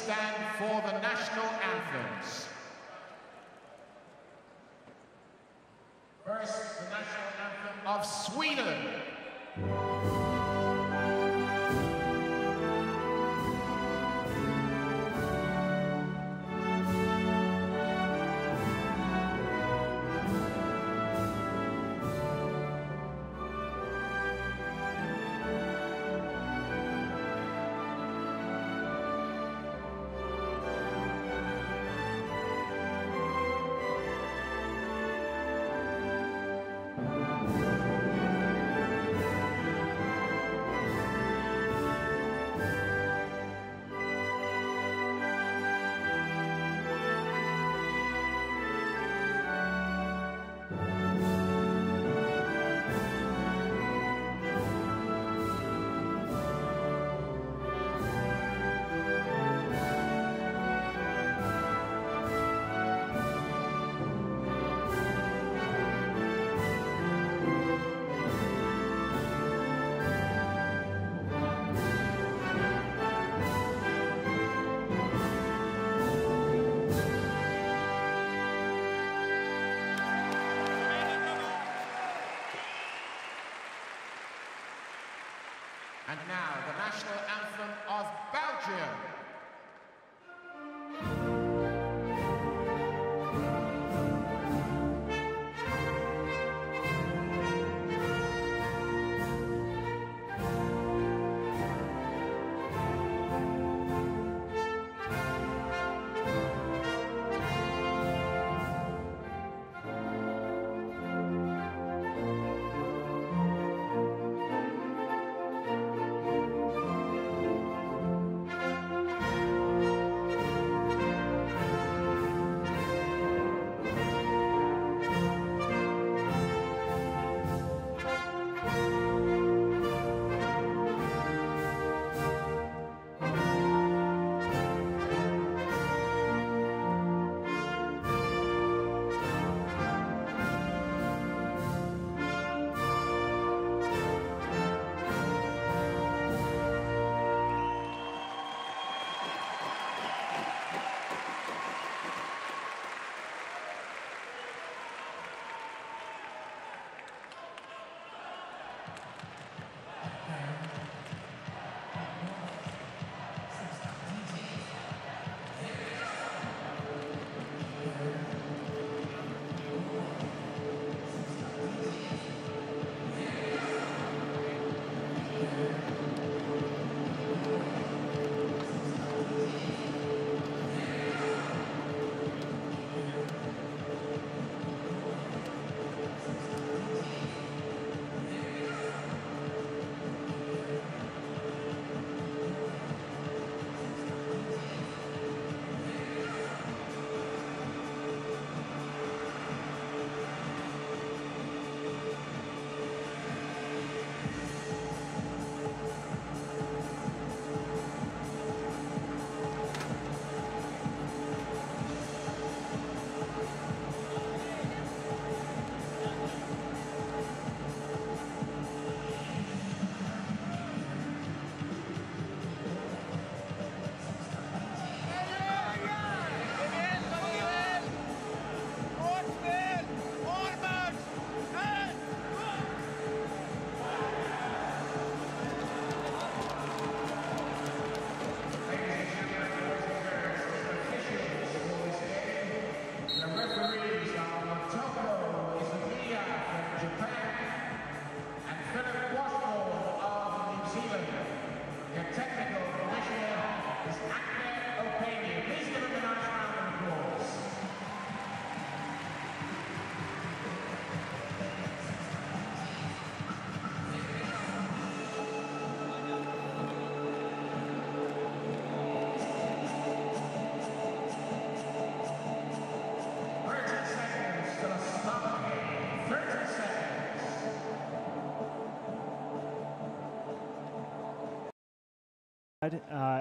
stand for the national anthems. First, the national anthem of Sweden. And now, the national anthem of Belgium.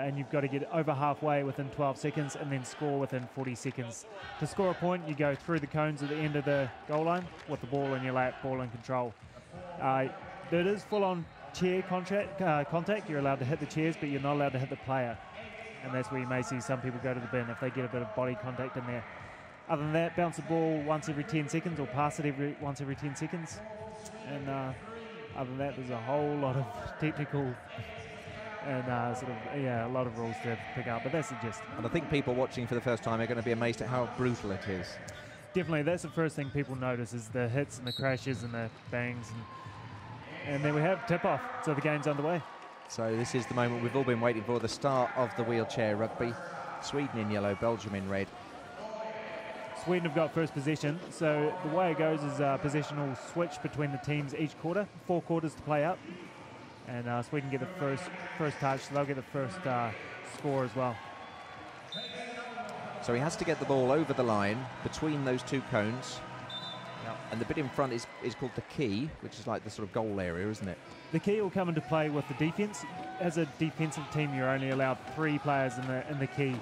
And you've got to get over halfway within 12 seconds and then score within 40 seconds. To score a point, you go through the cones at the end of the goal line with the ball in your lap, ball in control. It is full-on chair contact. You're allowed to hit the chairs, but you're not allowed to hit the player. and that's where you may see some people go to the bin if they get a bit of body contact in there. Other than that, bounce the ball once every 10 seconds or pass it once every 10 seconds. And other than that, there's a whole lot of technical and a lot of rules to pick up, but that's the gist. And I think people watching for the first time are going to be amazed at how brutal it is. Definitely, that's the first thing people notice is the hits and the crashes and the bangs. And then we have tip-off, so the game's underway. So this is the moment we've all been waiting for, the start of the wheelchair rugby. Sweden in yellow, Belgium in red. Sweden have got first possession, so the way it goes is possession will switch between the teams each quarter, 4 quarters to play up, and Sweden get the first touch, so they'll get the first score as well. So he has to get the ball over the line between those 2 cones. Yep. And the bit in front is called the key, which is like the sort of goal area, isn't it? The key will come into play with the defence. As a defensive team, you're only allowed 3 players in the key.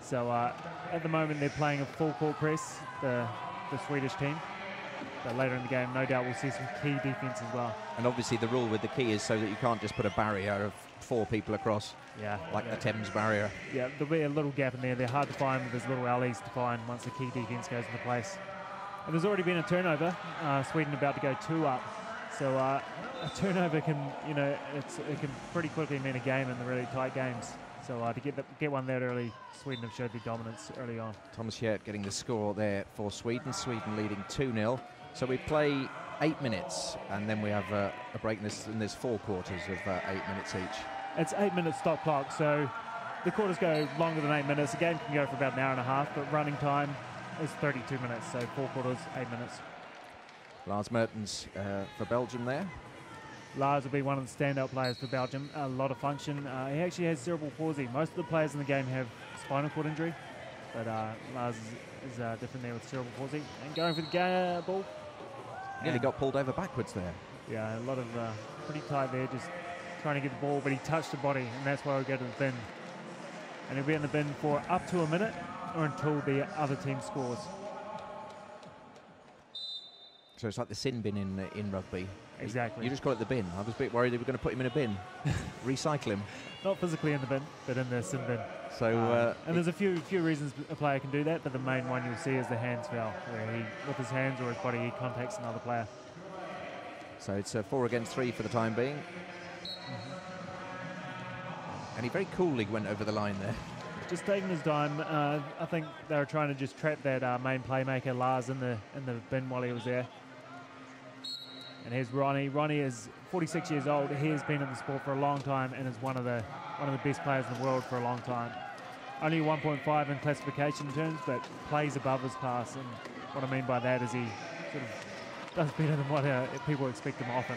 So at the moment, they're playing a full court press, the Swedish team. But later in the game, no doubt we'll see some key defence as well. And obviously the rule with the key is so that you can't just put a barrier of 4 people across, like the Thames barrier. Yeah, there'll be a little gap in there. They're hard to find, but there's little alleys to find once the key defence goes into place. And there's already been a turnover. Sweden about to go 2 up. So a turnover can, it can pretty quickly mean a game in the really tight games. So to get one that early, Sweden have showed their dominance early on. Thomas Hjert getting the score there for Sweden. Sweden leading 2-0. So we play 8 minutes, and then we have a break and there's 4 quarters of 8 minutes each. It's 8 minutes stop clock, so the quarters go longer than 8 minutes. The game can go for about an hour and a half, but running time is 32 minutes, so 4 quarters, 8 minutes. Lars Mertens for Belgium there. Lars will be one of the standout players for Belgium. A lot of function. He actually has cerebral palsy. Most of the players in the game have spinal cord injury, but Lars is different there with cerebral palsy. And going for the ball. Nearly got pulled over backwards there. Yeah, a lot of pretty tight there, just trying to get the ball, but he touched the body, and that's why we'll go to the bin. And he'll be in the bin for up to a minute or until the other team scores. So it's like the sin bin in rugby. Exactly. You just call it the bin. I was a bit worried they were going to put him in a bin, recycle him. Not physically in the bin, but in the sin bin. So and there's a few reasons a player can do that, but the main one you'll see is the hands foul, where he, with his hands or his body, he contacts another player. So it's 4 against 3 for the time being. And he very coolly went over the line there. Just taking his time. I think they were trying to just trap that main playmaker Lars in the bin while he was there. And here's Ronnie. Ronnie is 46 years old. He has been in the sport for a long time and is one of the best players in the world for a long time. Only 1.5 in classification terms, but plays above his class. And what I mean by that is he sort of does better than what people expect him often.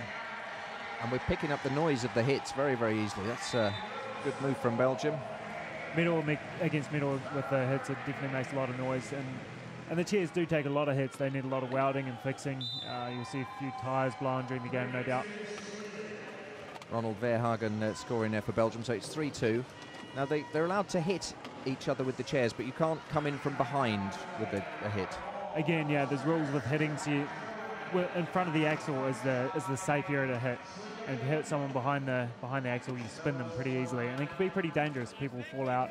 And we're picking up the noise of the hits very, very easily. That's a good move from Belgium. Middle against middle with the hits, it definitely makes a lot of noise. And the chairs do take a lot of hits. They need a lot of welding and fixing. You'll see a few tyres blown during the game, no doubt. Ronald Verhagen scoring there for Belgium, so it's 3-2. Now they're allowed to hit each other with the chairs, but you can't come in from behind with a hit. Again, yeah, there's rules with hitting. So in front of the axle is the safe area to hit. And if you hit someone behind the axle, you spin them pretty easily, and it can be pretty dangerous. People fall out.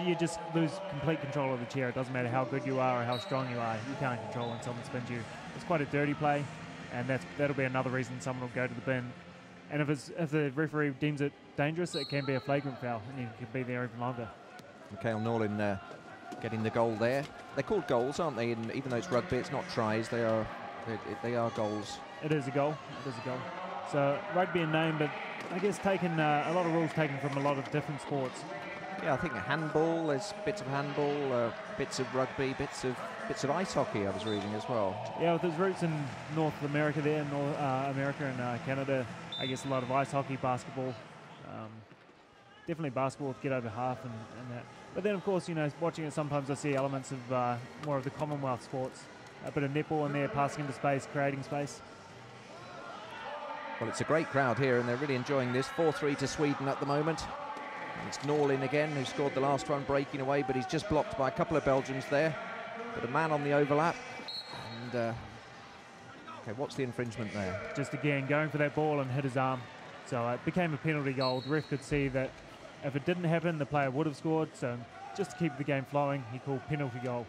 You just lose complete control of the chair. It doesn't matter how good you are or how strong you are. You can't control when someone spins you. It's quite a dirty play, and that'll be another reason someone will go to the bin. And if the referee deems it dangerous, it can be a flagrant foul, and you can be there even longer. Mikhail Norlin getting the goal there. They're called goals, aren't they? And even though it's rugby, it's not tries. They are goals. It is a goal. It is a goal. So rugby in name, but I guess a lot of rules taken from a lot of different sports. Yeah, I think handball, there's bits of handball, bits of rugby, bits of ice hockey I was reading as well. Yeah, with its roots in North America there, North America and Canada, I guess a lot of ice hockey, basketball, definitely basketball with get over half and that. But then of course, watching it sometimes I see elements of more of the Commonwealth sports. A bit of netball in there, passing into space, creating space. Well, it's a great crowd here and they're really enjoying this. 4-3 to Sweden at the moment. It's Norlin again, who scored the last one, breaking away, but he's just blocked by a couple of Belgians there. But a man on the overlap. And, okay, what's the infringement there? Just again, going for that ball and hit his arm. So it became a penalty goal. The ref could see that If it didn't happen, the player would have scored. So just to keep the game flowing, he called penalty goal.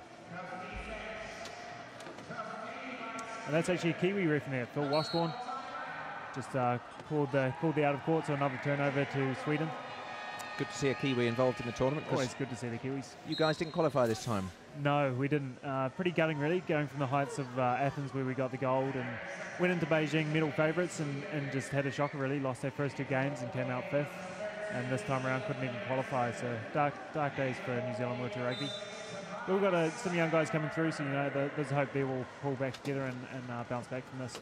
And that's actually a Kiwi ref in there, Phil Washbourne. Just called the out of court, so another turnover to Sweden. Good to see a Kiwi involved in the tournament. Always good to see the Kiwis. You guys didn't qualify this time. No, we didn't. Pretty gutting, really, going from the heights of Athens, where we got the gold, and went into Beijing medal favourites and just had a shocker, really. Lost their first 2 games and came out 5th. And this time around couldn't even qualify, so dark days for New Zealand Wheelchair Rugby. But we've got some young guys coming through, so there's hope they will pull back together and bounce back from this.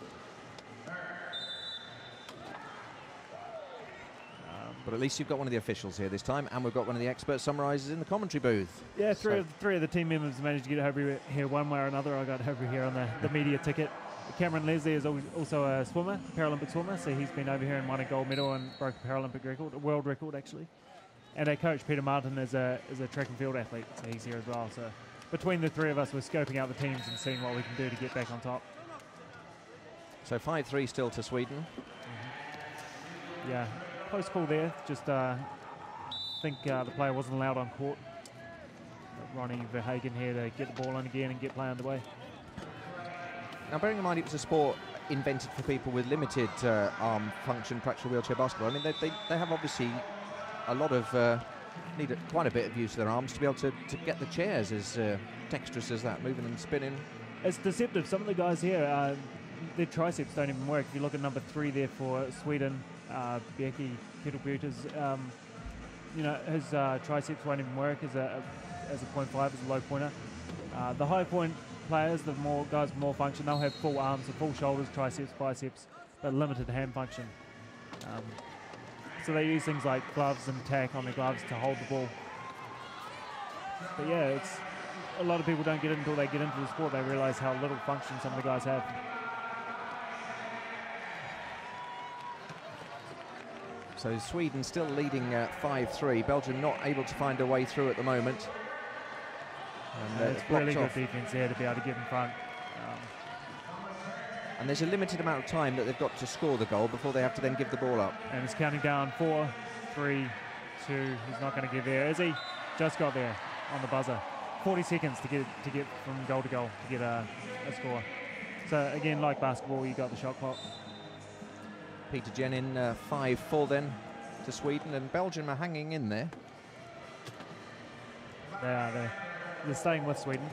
But at least you've got one of the officials here this time, and we've got one of the expert summarisers in the commentary booth. Yeah, three of the team members managed to get over here one way or another. I got over here on the media ticket. Cameron Leslie is also a swimmer, Paralympic swimmer, so he's been over here and won a gold medal and broke a Paralympic record, a world record actually. And our coach, Peter Martin, is a track and field athlete, so he's here as well. So between the 3 of us, we're scoping out the teams and seeing what we can do to get back on top. So 5-3 still to Sweden. Mm-hmm. Yeah. Close call there. Just think the player wasn't allowed on court. Ronnie Verhagen here to get the ball in again and get play underway. Now, bearing in mind it was a sport invented for people with limited arm function, fractional wheelchair basketball. I mean, they have obviously a lot of need quite a bit of use of their arms to be able to get the chairs as dexterous as that, moving and spinning. It's deceptive. Some of the guys here, their triceps don't even work. If you look at number 3 there for Sweden, Becky Kettlebuter's, his triceps won't even work as a 0.5, as a low pointer. The high point players, the more guys with more function, they'll have full arms, so full shoulders, triceps, biceps, but limited hand function. So they use things like gloves and tack on their gloves to hold the ball. But yeah, it's a lot of people don't get it until they get into the sport. They realise how little function some of the guys have. So Sweden still leading 5-3. Belgium not able to find a way through at the moment. And it's really good defence there to be able to get in front. And there's a limited amount of time that they've got to score the goal before they have to then give the ball up. And it's counting down 4, 3, 2. He's not going to get there, is he? Just got there on the buzzer. 40 seconds to get from goal to goal to get a score. So again, like basketball, you got the shot clock. Peter Jenin 5-4 then to Sweden, and Belgium are hanging in there. They are. They're staying with Sweden.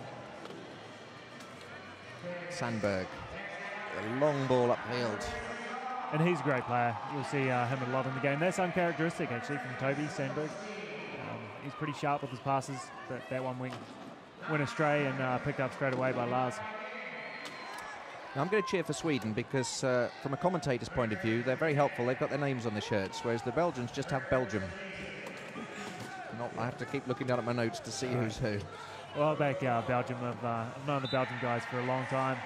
Sandberg, a long ball upfield. And he's a great player. You'll see him a lot in the game. That's uncharacteristic, actually, from Toby Sandberg. He's pretty sharp with his passes, but that one went astray and picked up straight away by Lars. Now I'm going to cheer for Sweden because from a commentator's point of view, they're very helpful. They've got their names on the shirts, whereas the Belgians just have Belgium. I have to keep looking down at my notes to see who's who. Well, back Belgium, I've known the Belgian guys for a long time.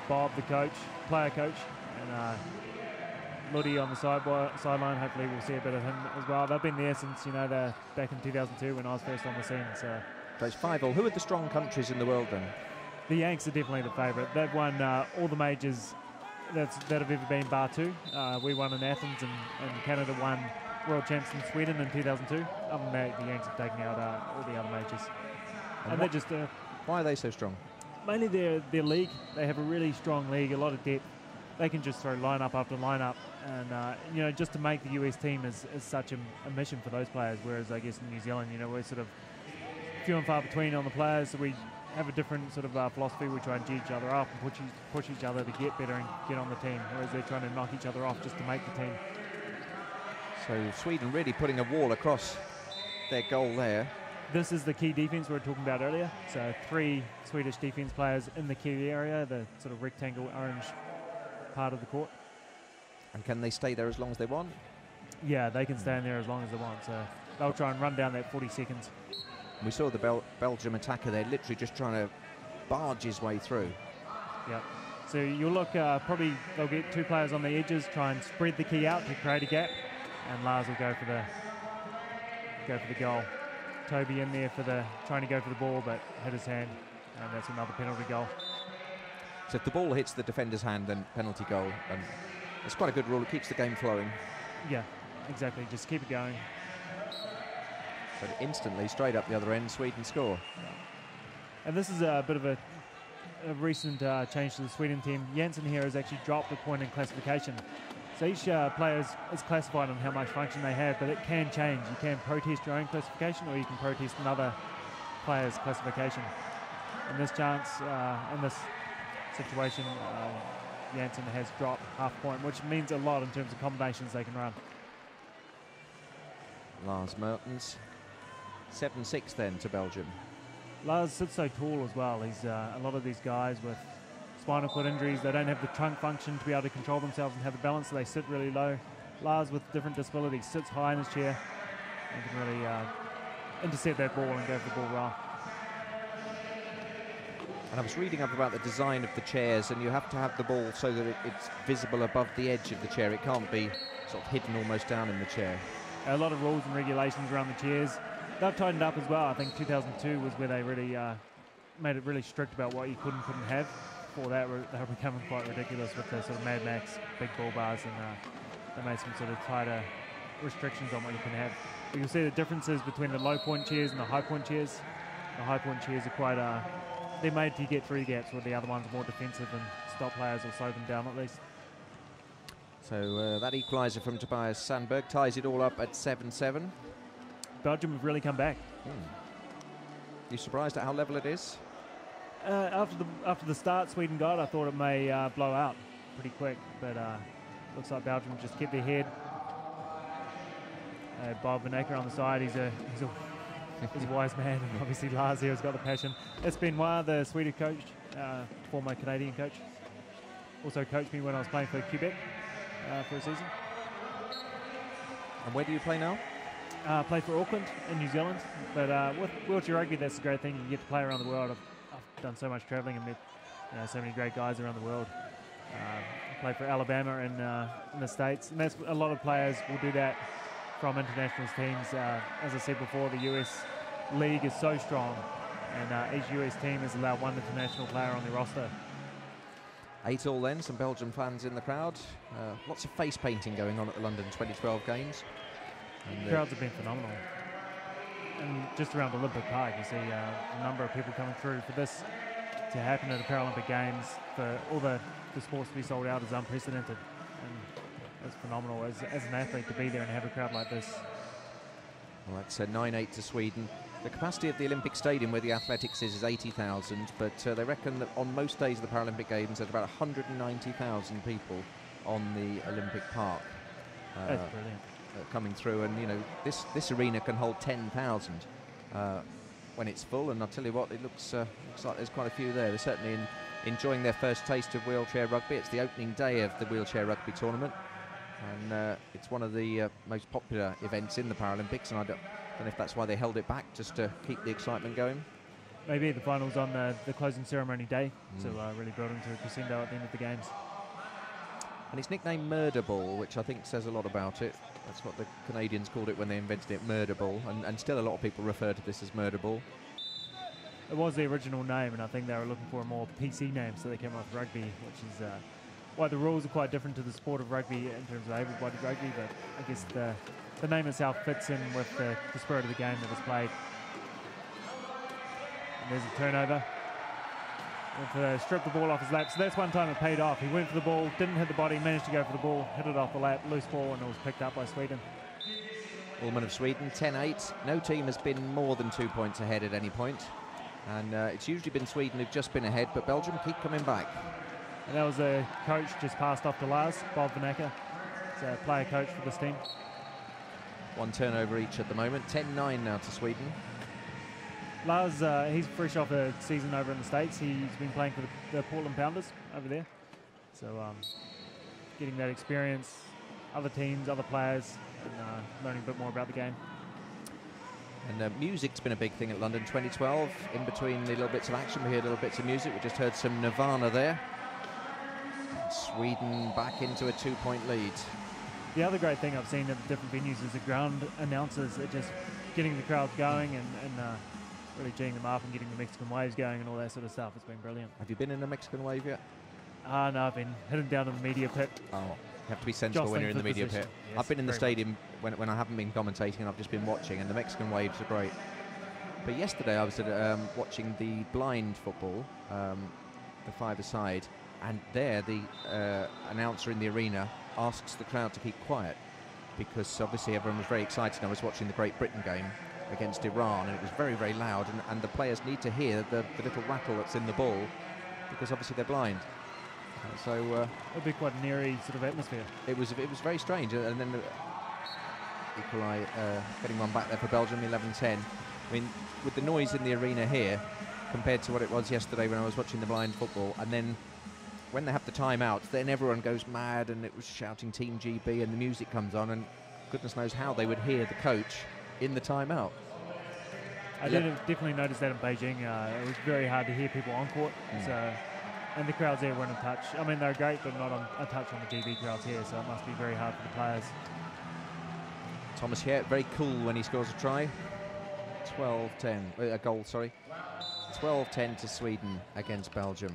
Bob, the coach, player coach, and Luddy on the sideline. Hopefully we'll see a bit of him as well. They've been there since, they're back in 2002 when I was first on the scene. So it's 5-all. Who are the strong countries in the world then? The Yanks are definitely the favourite. They've won all the majors that have ever been, bar 2. We won in Athens, and Canada won world champs in Sweden in 2002. Other than that, the Yanks have taken out all the other majors. And they're just... why are they so strong? Mainly their league. They have a really strong league, a lot of depth. They can just throw line-up after line-up. And, just to make the US team is such a mission for those players, whereas I guess in New Zealand, we're sort of few and far between on the players, so we have a different sort of philosophy. We try and G each other up and push each other to get better and get on the team, whereas they're trying to knock each other off just to make the team. So Sweden really putting a wall across their goal there. This is the key defence we were talking about earlier. So 3 Swedish defence players in the key area, the sort of rectangle orange part of the court. And can they stay there as long as they want? Yeah, they can stay in there as long as they want. So they'll try and run down that 40 seconds. We saw the Belgium attacker there literally just trying to barge his way through. Yep. So you'll look, probably they'll get 2 players on the edges, try and spread the key out to create a gap, and Lars will go for the goal. Toby in there trying to go for the ball, but hit his hand, and that's another penalty goal. So if the ball hits the defender's hand, then penalty goal, and it's quite a good rule. It keeps the game flowing. Yeah, exactly. Just keep it going. But instantly, straight up the other end, Sweden score. And this is a bit of a recent change to the Sweden team. Jensen here has actually dropped a point in classification. So each player is classified on how much function they have, but it can change. You can protest your own classification, or you can protest another player's classification. In this situation, Jensen has dropped half a point, which means a lot in terms of combinations they can run. Lars Mertens, 7-6 then to Belgium. Lars sits so tall as well. He's a lot of these guys with spinal cord injuries, they don't have the trunk function to be able to control themselves and have the balance, so they sit really low. Lars, with different disabilities, sits high in his chair and can really intercept that ball and go for the ball well. And I was reading up about the design of the chairs, and you have to have the ball so that it's visible above the edge of the chair. It can't be sort of hidden almost down in the chair. A lot of rules and regulations around the chairs. They've tightened up as well. I think 2002 was where they really made it really strict about what you could and couldn't have. Before that, they were becoming quite ridiculous with the sort of Mad Max big ball bars, and they made some sort of tighter restrictions on what you can have. But you'll see the differences between the low point chairs and the high point chairs. The high point chairs are quite, they're made to get through gaps, where the other ones are more defensive and stop players or slow them down at least. So that equaliser from Tobias Sandberg ties it all up at 7-7. Belgium have really come back. You surprised at how level it is? After the start Sweden got, I thought it may blow out pretty quick, but looks like Belgium just kept their head. Bob Van Acker on the side, he's a wise man, and obviously Lars here has got the passion. It's Benoit, the Swedish coach, former Canadian coach. Also coached me when I was playing for Quebec for a season. And where do you play now? Play for Auckland in New Zealand, but with wheelchair rugby, that's a great thing. You get to play around the world. I've done so much travelling and met so many great guys around the world. I played for Alabama in the States, and that's a lot of players will do that from international teams. As I said before, the US league is so strong, and each US team has allowed one international player on their roster. 8-8 then, some Belgian fans in the crowd. Lots of face painting going on at the London 2012 games. And the crowds have been phenomenal. And just around Olympic Park, you see a number of people coming through. For this to happen at the Paralympic Games, for all the sports to be sold out, is unprecedented. And it's phenomenal as an athlete to be there and have a crowd like this. Well, that's 9-8 to Sweden. The capacity of the Olympic Stadium where the athletics is 80,000, but they reckon that on most days of the Paralympic Games there's about 190,000 people on the Olympic Park. That's brilliant. Coming through, and this arena can hold 10,000 when it's full, and I'll tell you what, it looks like there's quite a few there. They're certainly enjoying their first taste of wheelchair rugby. It's the opening day of the wheelchair rugby tournament, and it's one of the most popular events in the Paralympics, and I don't know if that's why they held it back, just to keep the excitement going. Maybe the finals on the closing ceremony day, so really building to a crescendo at the end of the games. And it's nicknamed Murder Ball, which I think says a lot about it. That's what the Canadians called it when they invented it, Murder Ball, and still a lot of people refer to this as Murder Ball. It was the original name, and I think they were looking for a more PC name, so they came up with rugby, which is why the rules are quite different to the sport of rugby in terms of able-bodied rugby, but I guess the name itself fits in with the spirit of the game that is played. And there's a turnover. Stripped the ball off his lap, so that's one time it paid off. He went for the ball, didn't hit the body, managed to go for the ball, hit it off the lap, loose ball, and it was picked up by Sweden. Ullman of Sweden, 10-8. No team has been more than 2 points ahead at any point, and it's usually been Sweden who've just been ahead, but Belgium keep coming back. And that was a coach just passed off to Lars, Bob Van Acker. He's a player coach for this team. One turnover each at the moment, 10-9 now to Sweden. Lars, he's fresh off a season over in the States. He's been playing for the Portland Pounders over there. So getting that experience, other teams, other players, and learning a bit more about the game. And music's been a big thing at London 2012. In between the little bits of action, we heard little bits of music. We just heard some Nirvana there. Sweden back into a 2-point lead. The other great thing I've seen at the different venues is the ground announcers are just getting the crowd going and really geeing them up and getting the Mexican waves going and all that sort of stuff. It's been brilliant. Have you been in a Mexican wave yet? No, I've been heading down to the media pit. Oh. You have to be sensible when you're in the media pit. Yes, I've been in the stadium when I haven't been commentating, and I've just been watching, and the Mexican waves are great. But yesterday I was at, watching the blind football, the five-a-side, and there the announcer in the arena asks the crowd to keep quiet, because obviously everyone was very excited. I was watching the Great Britain game against Iran, and it was very, very loud, and the players need to hear the little rattle that's in the ball, because obviously they're blind. So it'd be quite an eerie sort of atmosphere. It was very strange, and then getting one back there for Belgium, 11-10. I mean, with the noise in the arena here compared to what it was yesterday when I was watching the blind football, and then when they have the timeout, then everyone goes mad, and it was shouting Team GB, and the music comes on, and goodness knows how they would hear the coach in the timeout. I did definitely notice that in Beijing. It was very hard to hear people on court. So, and the crowds there weren't in touch. I mean, they're great, but not a touch on the GB crowds here, so it must be very hard for the players. Thomas here, very cool when he scores a try. 12-10, a goal, sorry. 12-10 to Sweden against Belgium.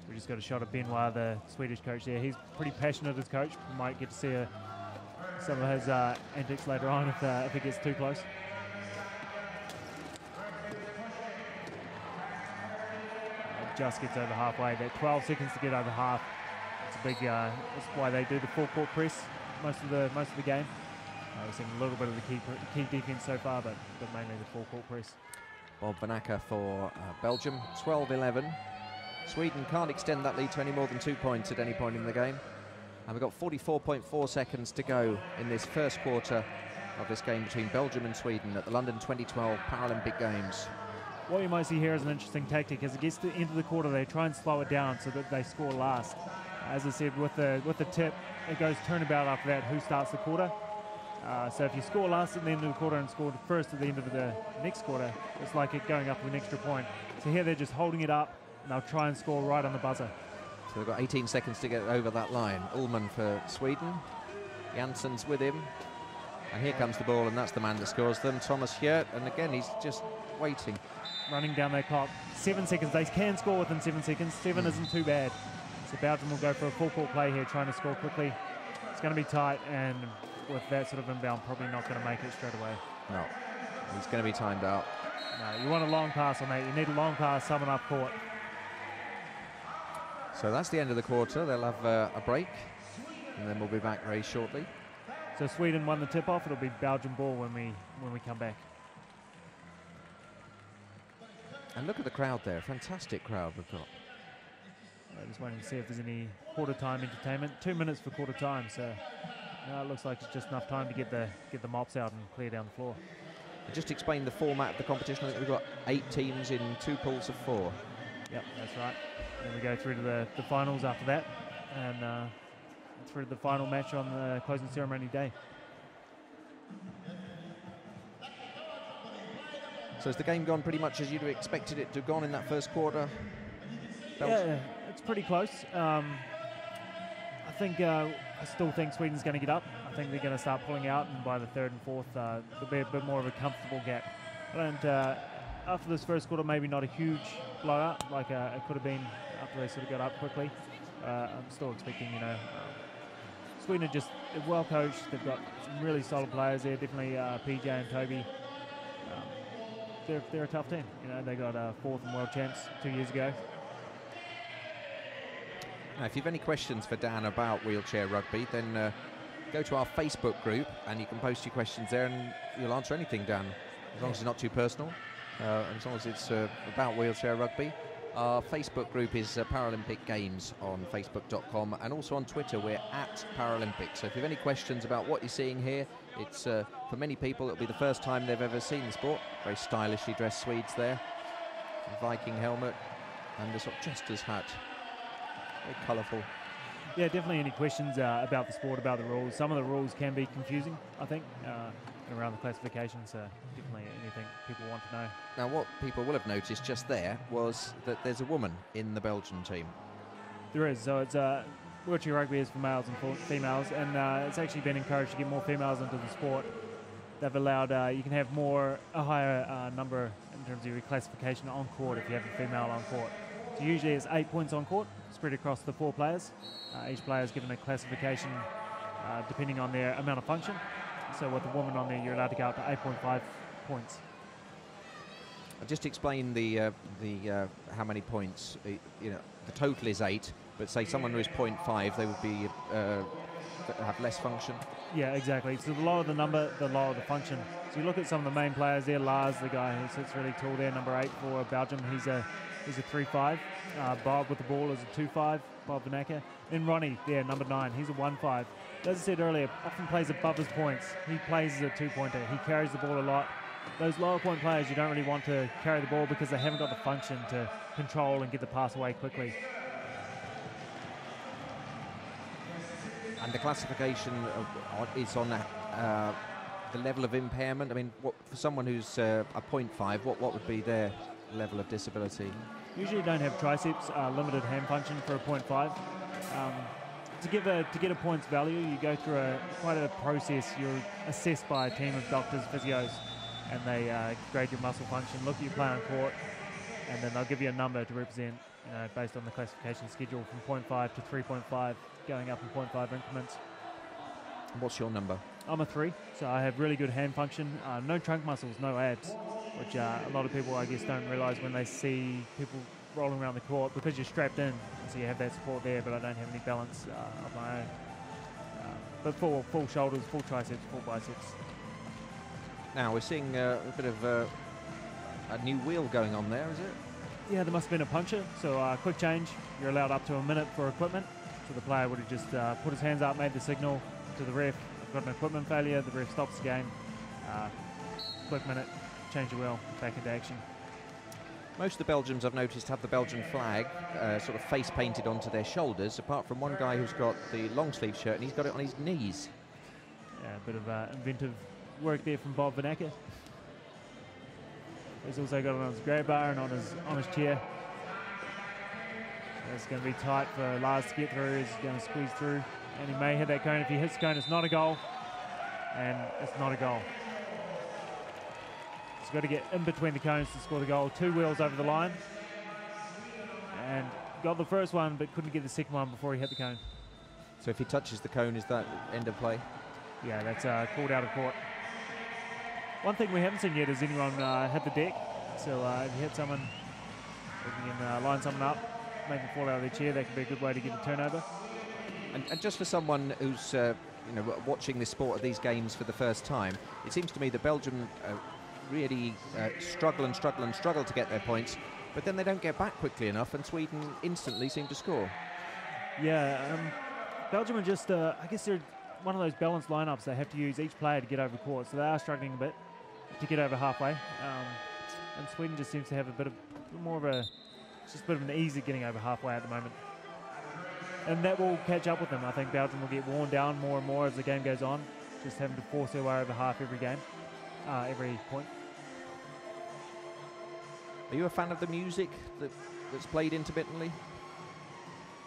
We just got a shot of Benoit, the Swedish coach there. He's pretty passionate as coach. We might get to see some of his antics later on if it gets too close. Just gets over halfway. That 12 seconds to get over half. It's a big. That's why they do the full court press most of the game. We've seen a little bit of the key defense so far, but mainly the full court press. Bob Van Acker for Belgium. 12-11. Sweden can't extend that lead to any more than 2 points at any point in the game. And we've got 44.4 seconds to go in this first quarter of this game between Belgium and Sweden at the London 2012 Paralympic Games. What you might see here is an interesting tactic. As it gets to the end of the quarter, they try and slow it down so that they score last. As I said, with the tip, it goes turnabout after that, who starts the quarter. So if you score last at the end of the quarter and scored first at the end of the next quarter, it's like it going up with an extra point. So here they're just holding it up, and they'll try and score right on the buzzer. So they've got 18 seconds to get over that line. Ullman for Sweden. Janssen's with him. And here comes the ball, and that's the man that scores them, Thomas Hjert. And again, he's just waiting. Running down their clock. 7 seconds. They can score within 7 seconds. 7 isn't too bad. So Belgium will go for a full court play here, trying to score quickly. It's going to be tight, and with that sort of inbound, probably not going to make it straight away. No, he's going to be timed out. No, you want a long pass on that. You need a long pass, someone up court. So that's the end of the quarter. They'll have a break, and then we'll be back very shortly. So Sweden won the tip-off. It'll be Belgian ball when we come back. And look at the crowd there. Fantastic crowd we've got. Just waiting to see if there's any quarter-time entertainment. 2 minutes for quarter-time, so it looks like it's just enough time to get the mops out and clear down the floor. I just explained the format of the competition. I think we've got 8 teams in 2 pools of 4. Yep, that's right. Then we go through to the finals after that, and through to the final match on the closing ceremony day. So has the game gone pretty much as you'd expected it to have gone in that first quarter? Yeah, it's pretty close. I still think Sweden's going to get up. I think they're going to start pulling out, and by the third and fourth, there'll be a bit more of a comfortable gap. And after this first quarter, maybe not a huge blowout like it could have been after they sort of got up quickly. I'm still expecting, Sweden are just well coached. They've got some really solid players there. Definitely PJ and Toby. They're a tough team. They got 4th in world champs 2 years ago. Now, if you have any questions for Dan about wheelchair rugby, then go to our Facebook group and you can post your questions there, and you'll answer anything, Dan, as long as it's not too personal, as long as it's about wheelchair rugby. Our Facebook group is Paralympic Games on Facebook.com, and also on Twitter we're at Paralympic. So if you have any questions about what you're seeing here, it's for many people it'll be the first time they've ever seen the sport. Very stylishly dressed Swedes there, a Viking helmet and a sort of jester's hat, very colourful. Yeah, definitely any questions about the sport, about the rules. Some of the rules can be confusing, I think, around the classification, so definitely anything people want to know. Now, what people will have noticed just there was that there's a woman in the Belgian team. There is, so it's wheelchair rugby is for males and females, and it's actually been encouraged to get more females into the sport. They've allowed, you can have a higher number in terms of your classification on court if you have a female on court. So Usually it's 8 points on court, spread across the 4 players. Each player is given a classification depending on their amount of function. So with the woman on there, you're allowed to go up to 8.5 points. I'll just explain the how many points. You know, the total is 8, but say someone who is 0.5, they would be have less function. Yeah, exactly. So the lower the number, the lower the function. So you look at some of the main players there. Lars, the guy who sits really tall there, number 8 for Belgium. He's a 3-5. Bob with the ball is a 2-5. Bob Van Acker. Then Ronnie there, number 9. He's a 1-5. As I said earlier, often plays above his points. He plays as a 2-pointer. He carries the ball a lot. Those lower point players, you don't really want to carry the ball because they haven't got the function to control and get the pass away quickly. And the classification is on the level of impairment. I mean, for someone who's a 0.5, what would be their level of disability? Usually you don't have triceps, limited hand function for a 0.5. To get a points value, you go through quite a process. You're assessed by a team of doctors, physios, and they grade your muscle function, look at your play on court, and then they'll give you a number to represent, based on the classification schedule from 0.5 to 3.5, going up in 0.5 increments. What's your number? I'm a 3, so I have really good hand function, no trunk muscles, no abs, which a lot of people, I guess, don't realise when they see people rolling around the court, because you're strapped in, so you have that support there, but I don't have any balance of my own. But full shoulders, full triceps, full biceps. Now we're seeing a bit of a new wheel going on there, is it? Yeah, there must have been a puncture, so quick change. You're allowed up to a minute for equipment. So the player would have just put his hands up, made the signal to the ref. I've got an equipment failure, the ref stops the game. Quick minute, change the wheel, back into action. Most of the Belgians, I've noticed, have the Belgian flag sort of face painted onto their shoulders, apart from one guy who's got the long sleeve shirt and he's got it on his knees. Yeah, a bit of inventive work there from Bob Van Acker. He's also got it on his grey bar and on his chair. It's going to be tight for Lars to get through. He's going to squeeze through, and he may hit that cone. If he hits the cone, it's not a goal, and it's not a goal. He's got to get in between the cones to score the goal. 2 wheels over the line, and got the first one, but couldn't get the second one before he hit the cone. So if he touches the cone, is that end of play? Yeah, that's called out of court. One thing we haven't seen yet is anyone hit the deck. So if you hit someone, if you can line someone up, make them fall out of their chair, that could be a good way to get a turnover. And just for someone who's watching this sport at these games for the first time, it seems to me that Belgium really struggle to get their points, but then they don't get back quickly enough, and Sweden instantly seem to score. Yeah, Belgium are just, I guess they're one of those balanced lineups. They have to use each player to get over court, so they are struggling a bit to get over halfway. And Sweden just seems to have a bit more of an ease at getting over halfway at the moment. And that will catch up with them. I think Belgium will get worn down more and more as the game goes on, just having to force their way over half every game, every point. Are you a fan of the music that's played intermittently?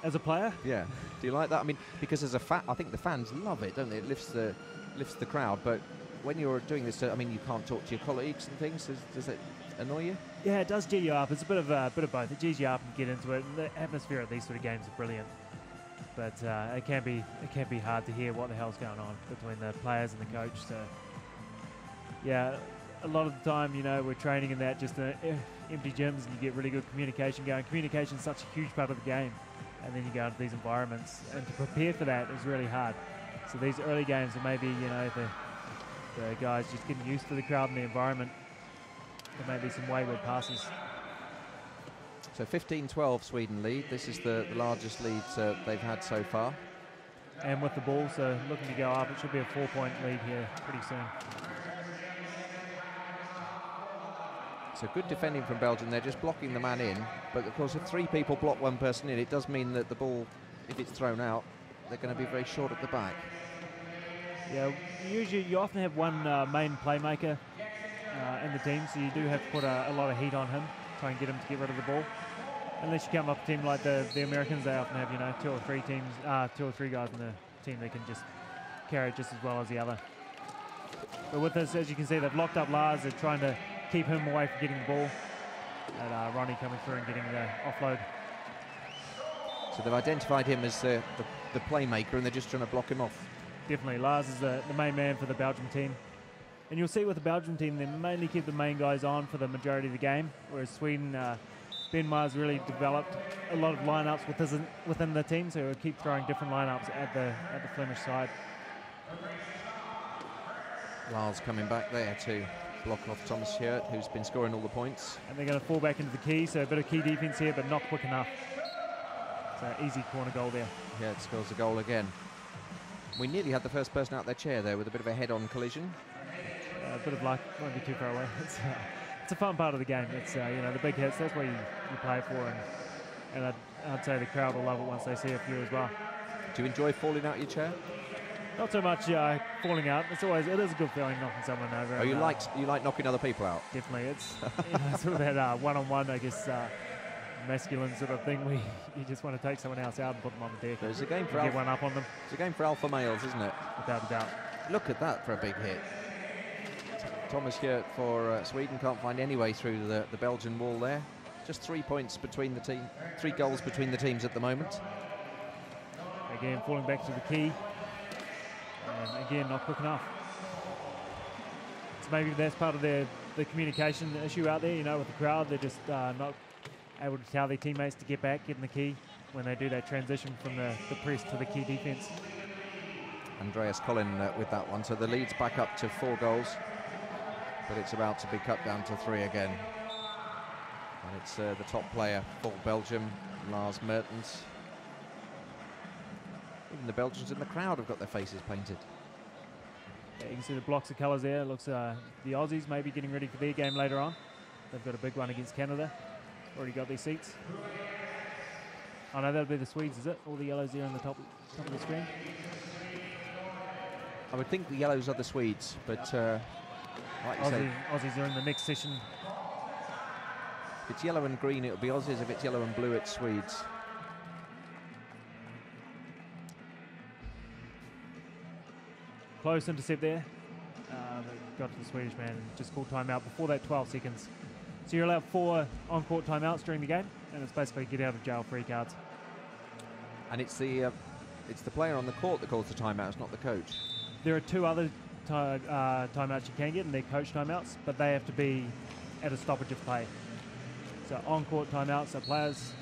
As a player? Yeah. Do you like that? I mean, because as a fan, I think the fans love it, don't they? It lifts the crowd. But when you're doing this, I mean, you can't talk to your colleagues and things. Does it annoy you? Yeah, it does G you up. It's a bit of both. It Gs you up and get into it. And the atmosphere at these sort of games is brilliant. But it can be hard to hear what the hell's going on between the players and the coach. So yeah, a lot of the time, we're training in that just empty gyms, and you get really good communication going. Communication is such a huge part of the game. And then you go into these environments, and to prepare for that is really hard. So these early games are maybe, the guys just getting used to the crowd and the environment. There may be some wayward passes. So 15-12 Sweden lead. This is the largest lead they've had so far. And with the ball, so looking to go up, it should be a 4-point lead here pretty soon. So good defending from Belgium. They're just blocking the man in. But of course, if 3 people block one person in, it does mean that the ball, if it's thrown out, they're going to be very short at the back. Yeah, usually you often have one main playmaker in the team, so you do have to put a lot of heat on him, try and get him to get rid of the ball. Unless you come up a team like the Americans, they often have 2 or 3 guys in the team that can just carry it just as well as the other. But with this, as you can see, they've locked up Lars. They're trying to keep him away from getting the ball. And Ronnie coming through and getting the offload. So they've identified him as the playmaker, and they're just trying to block him off. Definitely, Lars is the main man for the Belgium team. And you'll see with the Belgium team, they mainly keep the main guys on for the majority of the game, whereas Sweden, Ben Mars really developed a lot of lineups within the team, so he'll keep throwing different lineups at the Flemish side. Lars coming back there to block off Thomas Hirt, who's been scoring all the points. And they're going to fall back into the key, so a bit of key defense here, but not quick enough. So easy corner goal there. Hirt scores a goal again. We nearly had the first person out their chair there with a bit of a head-on collision. A bit of luck, won't be too far away. It's a fun part of the game. It's you know, the big hits, that's what you play for, and I'd say the crowd will love it once they see a few as well. Do you enjoy falling out your chair? Not so much falling out. It is a good feeling knocking someone over. Oh, you like knocking other people out? Definitely, it's you know, sort of that one-on-one, I guess, masculine sort of thing where you just want to take someone else out and put them on the deck. There's a game for get one up on them. It's a game for alpha males, isn't it? Without a doubt. Look at that for a big hit. Thomas Hirt for Sweden can't find any way through the Belgian wall there. Just 3 points between the team, 3 goals between the teams at the moment. Again, falling back to the key. And again, not quick enough. So maybe that's part of the communication issue out there, you know, with the crowd. They're just not able to tell their teammates to get back, get in the key when they do that transition from the press to the key defence. Andreas Collin with that one. So the lead's back up to 4 goals. But it's about to be cut down to 3 again. And it's the top player for Belgium, Lars Mertens. Even the Belgians in the crowd have got their faces painted. Yeah, you can see the blocks of colours there. It looks the Aussies may be getting ready for their game later on. They've got a big one against Canada. Already got their seats. Oh no, that'll be the Swedes, is it? All the yellows there on the top of the screen. I would think the yellows are the Swedes, but like you say, Aussies are in the next session. If it's yellow and green, it'll be Aussies. If it's yellow and blue, it's Swedes. Close intercept there. Got to the Swedish man, just called timeout before that 12 seconds. So you're allowed 4 on-court timeouts during the game, and it's basically get out of jail free cards. And it's the player on the court that calls the timeout, it's not the coach. There are 2 other timeouts you can get, and they're coach timeouts, but they have to be at a stoppage of play. So on-court timeouts, so players,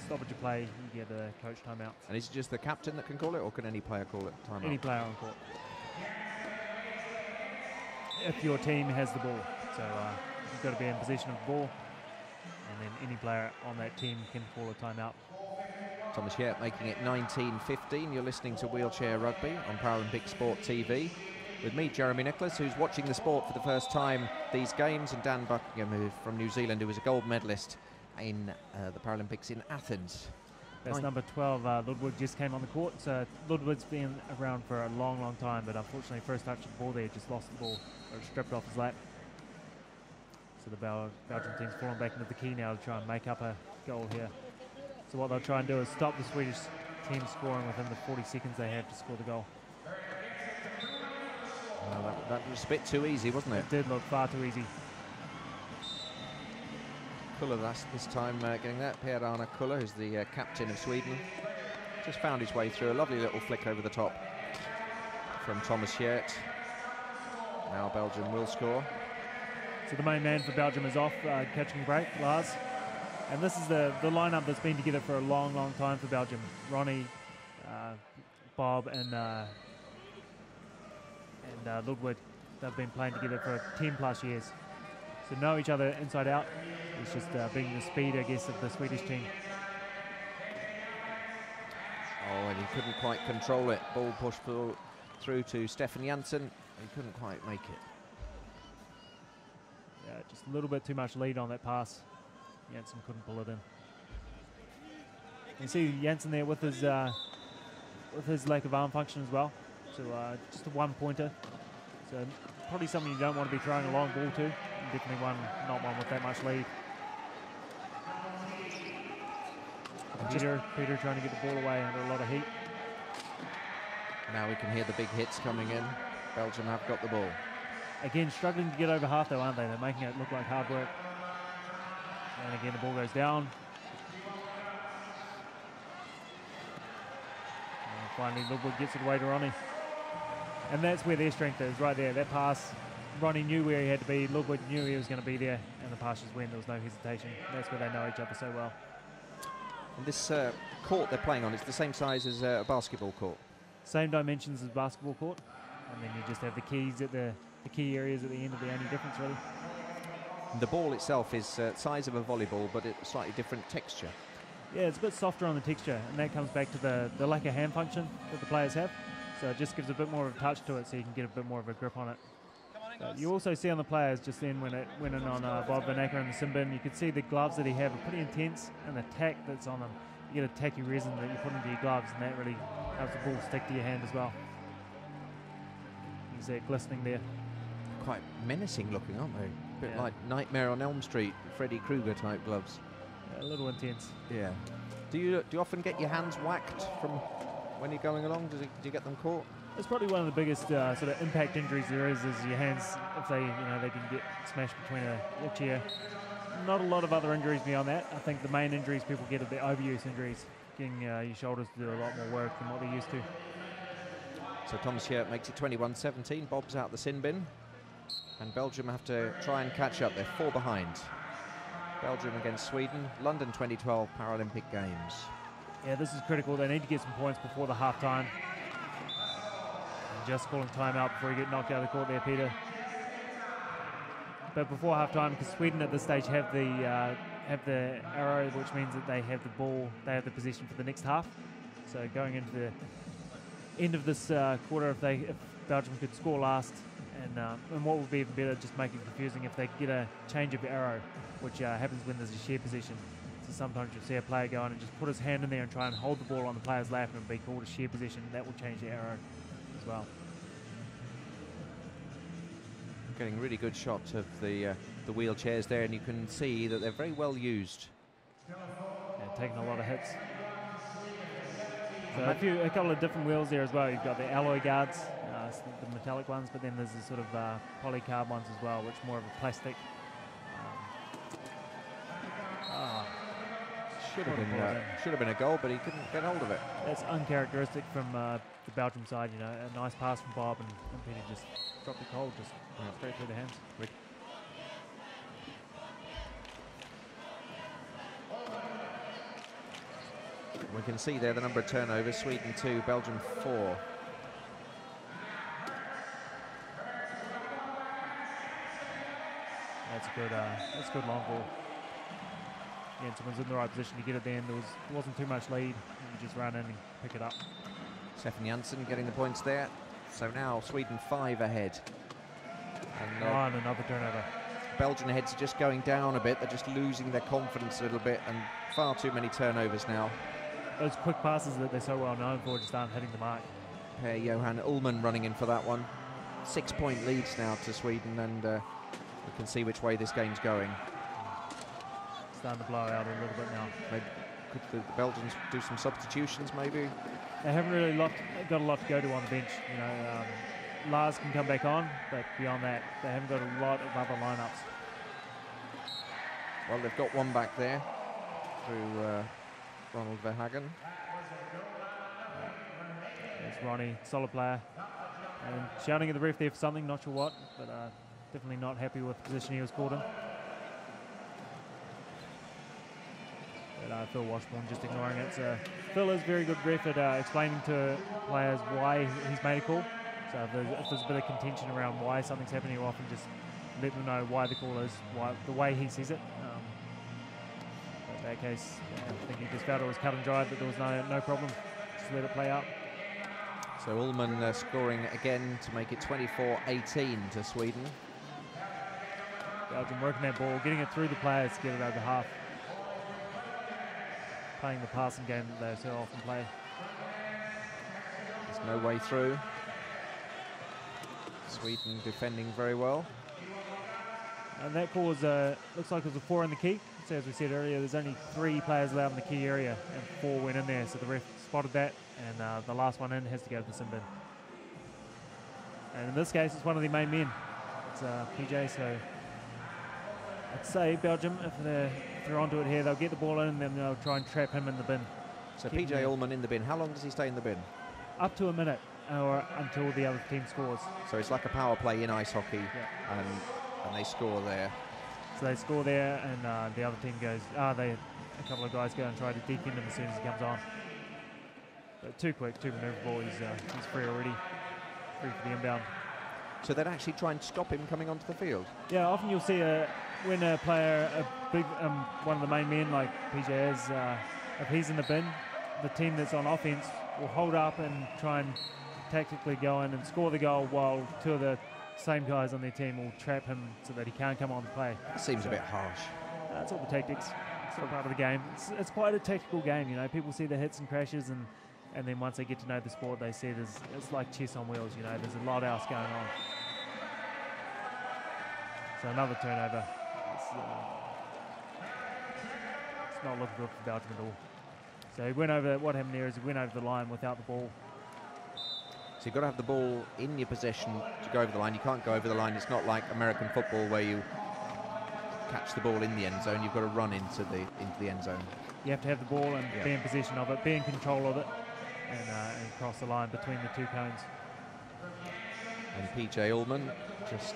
stoppage of play, you get a coach timeout. And is it just the captain that can call it, or can any player call it timeout? Any player on court. If your team has the ball. So you've got to be in possession of the ball, and then any player on that team can call a timeout. Thomas Hirt making it 19-15. You're listening to Wheelchair Rugby on Paralympic Sport TV. With me, Jeremy Nicholas, who's watching the sport for the first time these games, and Dan Buckingham, who's from New Zealand, who was a gold medalist in the Paralympics in Athens. That's number 12, Ludwig just came on the court. So Ludwig's been around for a long, long time, but unfortunately first touch of the ball there, just lost the ball, or stripped off his lap. So the Belgian team's fallen back into the key now to try and make up a goal here. So what they'll try and do is stop the Swedish team scoring within the 40 seconds they have to score the goal. That was a bit too easy, wasn't it? It did look far too easy. Kuller this time getting that. Per-Arne Kuller, who's the captain of Sweden. Just found his way through. A lovely little flick over the top from Thomas Hirt. Now Belgium will score. So the main man for Belgium is off, catching break, Lars. And this is the lineup that's been together for a long, long time for Belgium. Ronnie, Bob, and Ludwig. They've been playing together for 10 plus years. So know each other inside out. It's just being the speed, I guess, of the Swedish team. Oh, and he couldn't quite control it. Ball pushed through to Stefan Janssen. He couldn't quite make it. Yeah, just a little bit too much lead on that pass. Janssen couldn't pull it in. You see Janssen there with his lack of arm function as well. So just a one-pointer. So probably something you don't want to be throwing a long ball to. And definitely not one with that much lead. Peter trying to get the ball away under a lot of heat. Now we can hear the big hits coming in. Belgium have got the ball. Again, struggling to get over half though, aren't they? They're making it look like hard work. And again, the ball goes down. finally Ludwig gets it away to Ronnie. And that's where their strength is, right there. That pass, Ronnie knew where he had to be, Ludwig knew he was going to be there, and the pass just went, there was no hesitation. That's where they know each other so well. And this court they're playing on, it's the same size as a basketball court. Same dimensions as basketball court, and then you just have the keys at the key areas at the end of the only difference, really. And the ball itself is size of a volleyball, but it's slightly different texture. Yeah, it's a bit softer on the texture, and that comes back to the lack of hand function that the players have. So it just gives a bit more of a touch to it, so you can get a bit more of a grip on it. You also see on the players just then when it went in on Bob Van Acker and the sin bin, you could see the gloves that he have are pretty intense, and the tack that's on them. You get a tacky resin that you put into your gloves, and that really helps the ball stick to your hand as well. You see it glistening there. Quite menacing looking, aren't they? A bit Yeah. like Nightmare on Elm Street, Freddy Krueger type gloves. Yeah, a little intense. Yeah. Do you often get your hands whacked from when you're going along? Do you get them caught? It's probably one of the biggest sort of impact injuries there is your hands, if they can get smashed between a chair. Not a lot of other injuries beyond that. I think the main injuries people get are the overuse injuries, getting your shoulders to do a lot more work than what they're used to. So Thomas here makes it 21-17, bobs out the sin bin, and Belgium have to try and catch up. They're 4 behind. Belgium against Sweden, London 2012 Paralympic Games. Yeah, this is critical. They need to get some points before the half-time. Just calling timeout before you get knocked out of the court there, Peter. But before half-time, because Sweden at this stage have the arrow, which means that they have the ball, they have the possession for the next half. So going into the end of this quarter, if Belgium could score last, and what would be even better, just make it confusing if they get a change of arrow, which happens when there's a share position. So sometimes you'll see a player go on and just put his hand in there and try and hold the ball on the player's lap, and it'll be called a share position. That will change the arrow as well. Getting really good shots of the wheelchairs there, and you can see that they're very well used. Yeah, taking a lot of hits. So a couple of different wheels there as well. You've got the alloy guards, the metallic ones, but then there's the sort of polycarb ones as well, which are more of a plastic. Should have been a goal, but he couldn't get hold of it. That's uncharacteristic from the Belgium side. A nice pass from Bob, and Peter just dropped the cold, just straight through the hands. We can see there the number of turnovers: Sweden 2, Belgium 4. That's a good long ball. Someone's in the right position to get it there. There wasn't too much lead. You just run in and pick it up. Stefan Janssen getting the points there. So now Sweden 5 ahead. And another turnover. Belgian heads are just going down a bit. They're just losing their confidence a little bit, and far too many turnovers now. Those quick passes that they're so well known for just aren't hitting the mark. Johan Ullman running in for that one. 6-point leads now to Sweden, and we can see which way this game's going. Starting to blow out a little bit now. Maybe could the Belgians do some substitutions, maybe? They haven't really got a lot to go to on the bench. Lars can come back on, but beyond that, they haven't got a lot of other lineups. Well, they've got one back there through Ronald Verhagen. There's Ronnie, solid player. And shouting at the ref there for something, not sure what, but definitely not happy with the position he was caught in. But Phil Washburn just ignoring it. So Phil is very good ref at explaining to players why he's made a call. So if there's a bit of contention around why something's happening, he'll often just let them know why the call is, the way he sees it. But in that case, I think he just felt it was cut and dried, but there was no problem. Just let it play out. So Ullman scoring again to make it 24-18 to Sweden. Belgium working that ball, getting it through the players to get it over half. Playing the passing game that they so often play. There's no way through. Sweden defending very well. And that call was looks like it was a 4 in the key. So as we said earlier, there's only 3 players allowed in the key area, and 4 went in there. So the ref spotted that, and the last one in has to go to the sin bin. And in this case, it's one of the main men. It's PJ. So I'd say Belgium, if they're onto it here, they'll get the ball in, and then they'll try and trap him in the bin. So PJ Ullman in the bin. How long does he stay in the bin? up to a minute or until the other team scores. So it's like a power play in ice hockey, Yeah. and they score there. So they score there, and the other team goes. A couple of guys go and try to defend him as soon as he comes on. But too quick, too maneuverable. He's free already, free for the inbound. So they'd actually try and stop him coming onto the field. Yeah, often you'll see when a player, a big one of the main men like PJ is, if he's in the bin, the team that's on offense will hold up and try and tactically go in and score the goal, while two of the same guys on their team will trap him so that he can't come on to play. It seems a bit harsh. That's all the tactics. It's all part of the game. It's quite a tactical game, you know. People see the hits and crashes, and then once they get to know the sport, they see it's like chess on wheels, you know. There's a lot else going on. So another turnover. It's not looking good for Belgium at all. So he went over. What happened there is he went over the line without the ball. So you've got to have the ball in your possession to go over the line. You can't go over the line. It's not like American football where you catch the ball in the end zone. You've got to run into the end zone. You have to have the ball and be in possession of it, be in control of it, and cross the line between the two cones. And PJ Ullman just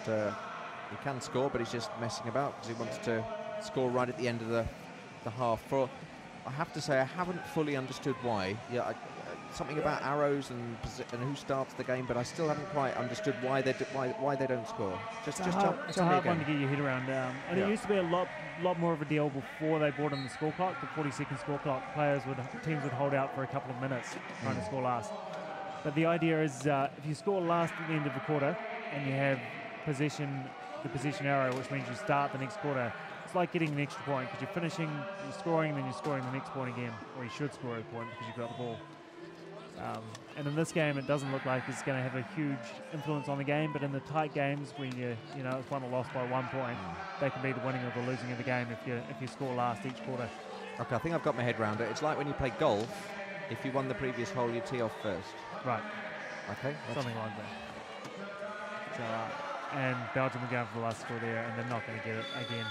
he can score, but he's just messing about because he wants to score right at the end of the half. I have to say I haven't fully understood why. Yeah, something about arrows and who starts the game, but I still haven't quite understood why they don't score. It's a hard one to get your head around. And it used to be a lot more of a deal before they brought in the score clock, the 40-second score clock. Teams would hold out for a couple of minutes trying to score last. But the idea is if you score last at the end of the quarter and you have the possession arrow, which means you start the next quarter, it's like getting an extra point because you're scoring, then you're scoring the next point again, or you should score a point because you've got the ball. And in this game, it doesn't look like it's going to have a huge influence on the game, but in the tight games when you know it's won or lost by 1 point, they can be the winning or the losing of the game if you score last each quarter. Okay, I think I've got my head around it. It's like when you play golf. If you won the previous hole, you tee off first. Right. Okay. Something like that. So, and Belgium are going for the last score there, and they're not going to get it again.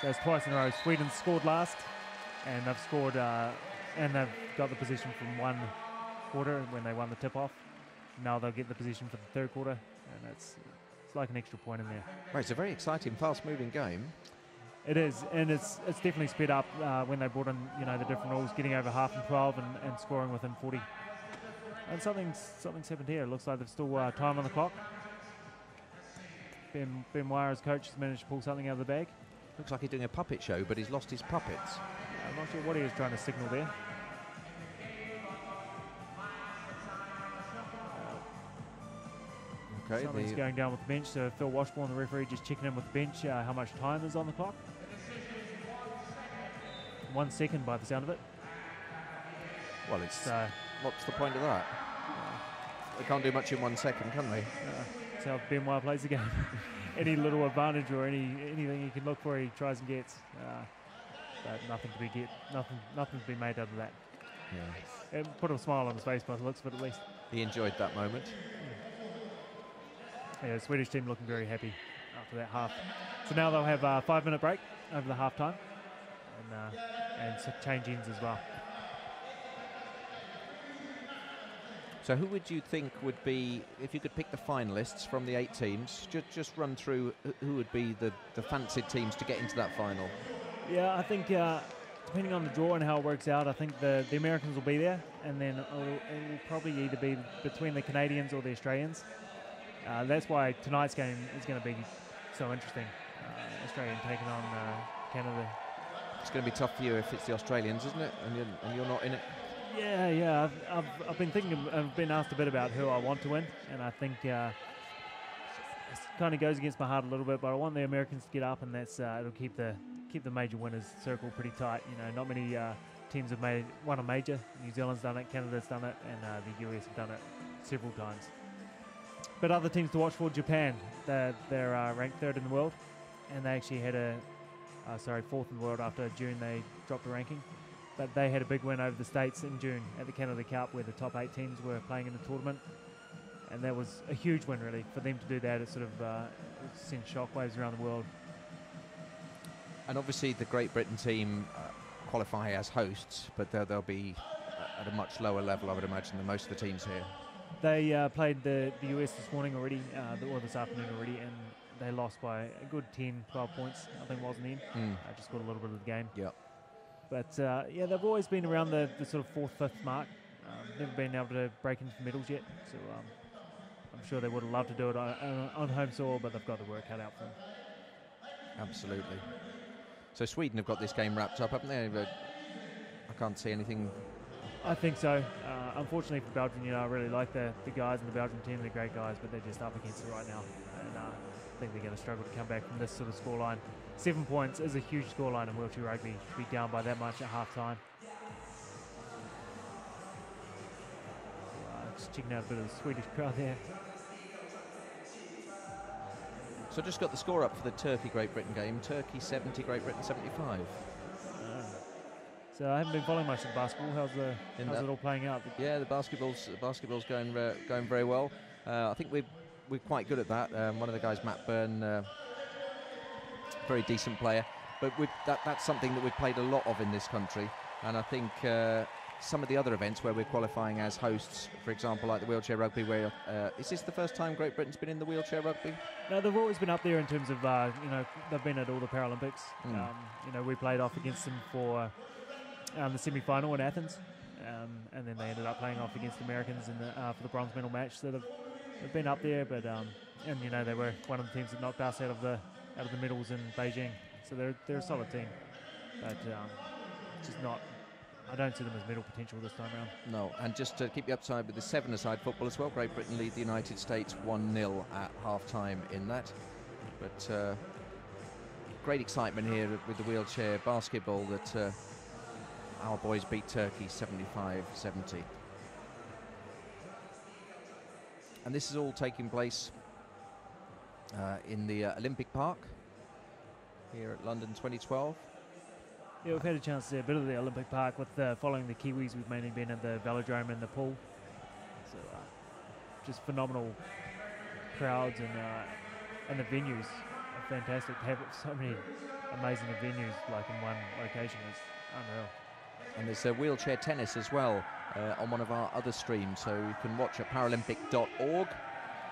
So it's twice in a row. Sweden scored last, and they've scored, and they've got the position from one quarter when they won the tip-off. Now they'll get the position for the third quarter, and it's like an extra point in there. Right, it's a very exciting, fast-moving game. It is, and it's definitely sped up when they brought in the different rules, getting over half and 12 and scoring within 40. And something's happened here. It looks like there's still time on the clock. Ben Wire, as coach, has managed to pull something out of the bag. Looks like he's doing a puppet show, but he's lost his puppets. I'm not sure what he was trying to signal there. Okay, something's going down with the bench. So Phil Washbourne, the referee, just checking in with the bench how much time is on the clock. 1 second by the sound of it. Well, what's the point of that? They can't do much in 1 second, can they? That's how Ben Wire plays the game. Any little advantage or anything he can look for, he tries and gets. But nothing to be made out of that. Yeah. It put a smile on his face by the looks of it, at least. He enjoyed that moment. Yeah, the Swedish team looking very happy after that half. So now they'll have a 5-minute break over the half time, and change ends as well. So who would you think would be, if you could pick the finalists from the 8 teams, just run through who would be the fancied teams to get into that final? Yeah, I think depending on the draw and how it works out, I think the Americans will be there, and then it will probably either be between the Canadians or the Australians. That's why tonight's game is going to be so interesting. Australia taking on Canada. It's going to be tough for you if it's the Australians, isn't it? And you're not in it. Yeah. I've been thinking. I've been asked a bit about who I want to win, and I think it kind of goes against my heart a little bit. But I want the Americans to get up, and that's it'll keep the major winners circle pretty tight. Not many teams have won a major. New Zealand's done it, Canada's done it, and the US have done it several times. But other teams to watch for: Japan. They're ranked 3rd in the world, and they actually had 4th in the world after June. They dropped a ranking. But they had a big win over the States in June at the Canada Cup, where the top 8 teams were playing in the tournament. And that was a huge win, really, for them to do that. It sort of sent shockwaves around the world. And obviously the Great Britain team qualify as hosts, but there'll be at a much lower level, I would imagine, than most of the teams here. They played the US this morning already, or this afternoon already, and they lost by a good 10, 12 points, I think, wasn't in. Just got a little bit of the game. Yep. But yeah, they've always been around the sort of 4th, 5th mark. Never been able to break into the medals yet, so I'm sure they would have loved to do it on home soil, but they've got the work cut out for them. Absolutely. So Sweden have got this game wrapped up, haven't they? But I can't see anything. I think so. Unfortunately for Belgium, I really like the guys in the Belgian team. They're great guys, but they're just up against it right now. And I think they're going to struggle to come back from this sort of scoreline. 7 points is a huge scoreline in wheelchair rugby to be down by that much at half-time. Just checking out a bit of the Swedish crowd there. So just got the score up for the Turkey-Great Britain game. Turkey 70, Great Britain 75. So I haven't been following much of the basketball. How's it all playing out? Yeah, the basketball's going very well. I think we're quite good at that. One of the guys, Matt Byrne, very decent player. But that's something that we've played a lot of in this country. And I think some of the other events where we're qualifying as hosts, for example, like the wheelchair rugby, where is this the first time Great Britain's been in the wheelchair rugby? No, they've always been up there in terms of they've been at all the Paralympics. We played off against them for the semi-final in Athens, and then they ended up playing off against the Americans for the bronze medal match. So they've been up there, but they were one of the teams that knocked us out of the medals in Beijing. So they're a solid team, but just not. I don't see them as medal potential this time around. No, and just to keep you upside with the 7-a-side football as well, Great Britain lead the United States 1-0 at half-time in that. But great excitement here with the wheelchair basketball that our boys beat Turkey 75-70. And this is all taking place in the Olympic Park here at London 2012. Yeah, we've had a chance to see a bit of the Olympic Park with following the Kiwis. We've mainly been at the velodrome and the pool. So just phenomenal crowds and the venues are fantastic. To have so many amazing venues like in one location is unreal. And there's wheelchair tennis as well on one of our other streams, so you can watch at paralympic.org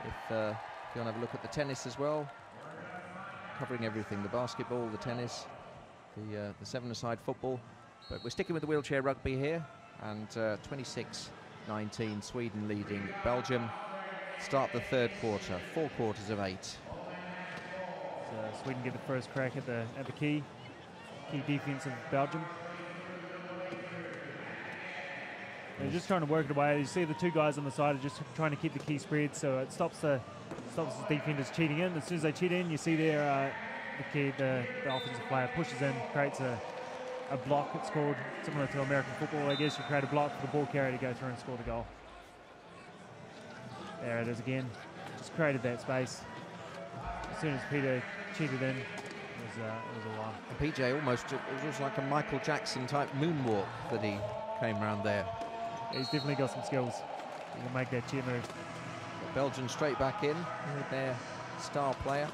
if you want to have a look at the tennis as well, covering everything, the basketball, the tennis, the 7-a-side football. But we're sticking with the wheelchair rugby here, and 26-19 Sweden leading Belgium. Start the third quarter, 4 quarters of 8. So Sweden get the first crack at the key defense of Belgium. They're just trying to work it away. You see the two guys on the side are just trying to keep the key spread, so it stops the defenders cheating in. As soon as they cheat in, you see there the offensive player pushes in, creates a block. It's called, similar to American football, I guess. You create a block for the ball carrier to go through and score the goal. There it is again. Just created that space. As soon as Peter cheated in, it was a while. And PJ it was like a Michael Jackson type moonwalk that he came around there. He's definitely got some skills. He can make that cheer move. Belgium straight back in with their star player.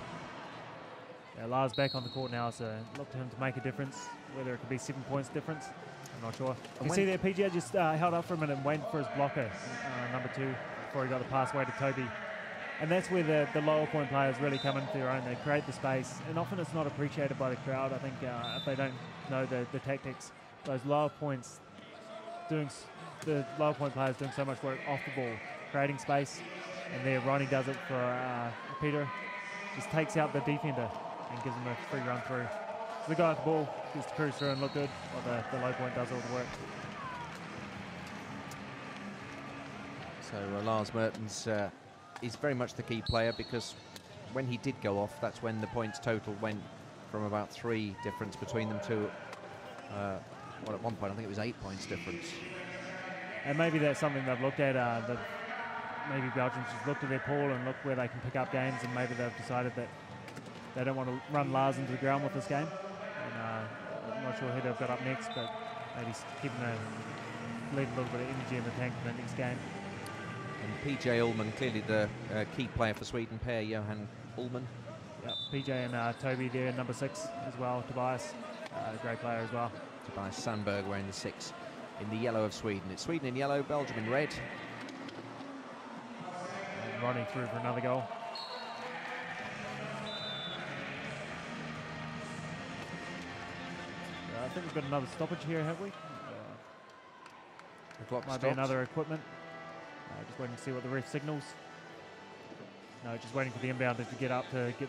Yeah, Lars back on the court now, so look to him to make a difference. Whether it could be 7 points difference, I'm not sure. You see there, PJ just held up for a minute and waited for his blocker, number 2, before he got the pass away to Toby. And that's where the lower point players really come into their own. They create the space, and often it's not appreciated by the crowd. I think if they don't know the tactics, those lower points the lower point players doing so much work off the ball, creating space, and there Ronnie does it for Peter, just takes out the defender and gives him a free run through. So the guy at the ball gets to cruise through and look good, while the low point does all the work. So Lars Mertens is very much the key player, because when he did go off, that's when the points total went from about 3 difference between them to at one point I think it was 8 points difference. And maybe that's something they've looked at. Maybe Belgium's just looked at their pool and looked where they can pick up games, and maybe they've decided that they don't want to run Lars into the ground with this game. And I'm not sure who they've got up next, but maybe keeping leave a little bit of energy in the tank for the next game. And PJ Ullman, clearly the key player for Sweden, Per Johan Ullman. Yep, PJ and Toby there, number 6 as well, Tobias, a great player as well. Tobias Sandberg wearing the 6. in the yellow of Sweden. It's Sweden in yellow, Belgium in red. And Ronnie through for another goal. I think we've got another stoppage here, have we? The clock might stopped. be another equipment. Just waiting to see what the ref signals. No, just waiting for the inbounder to get up to get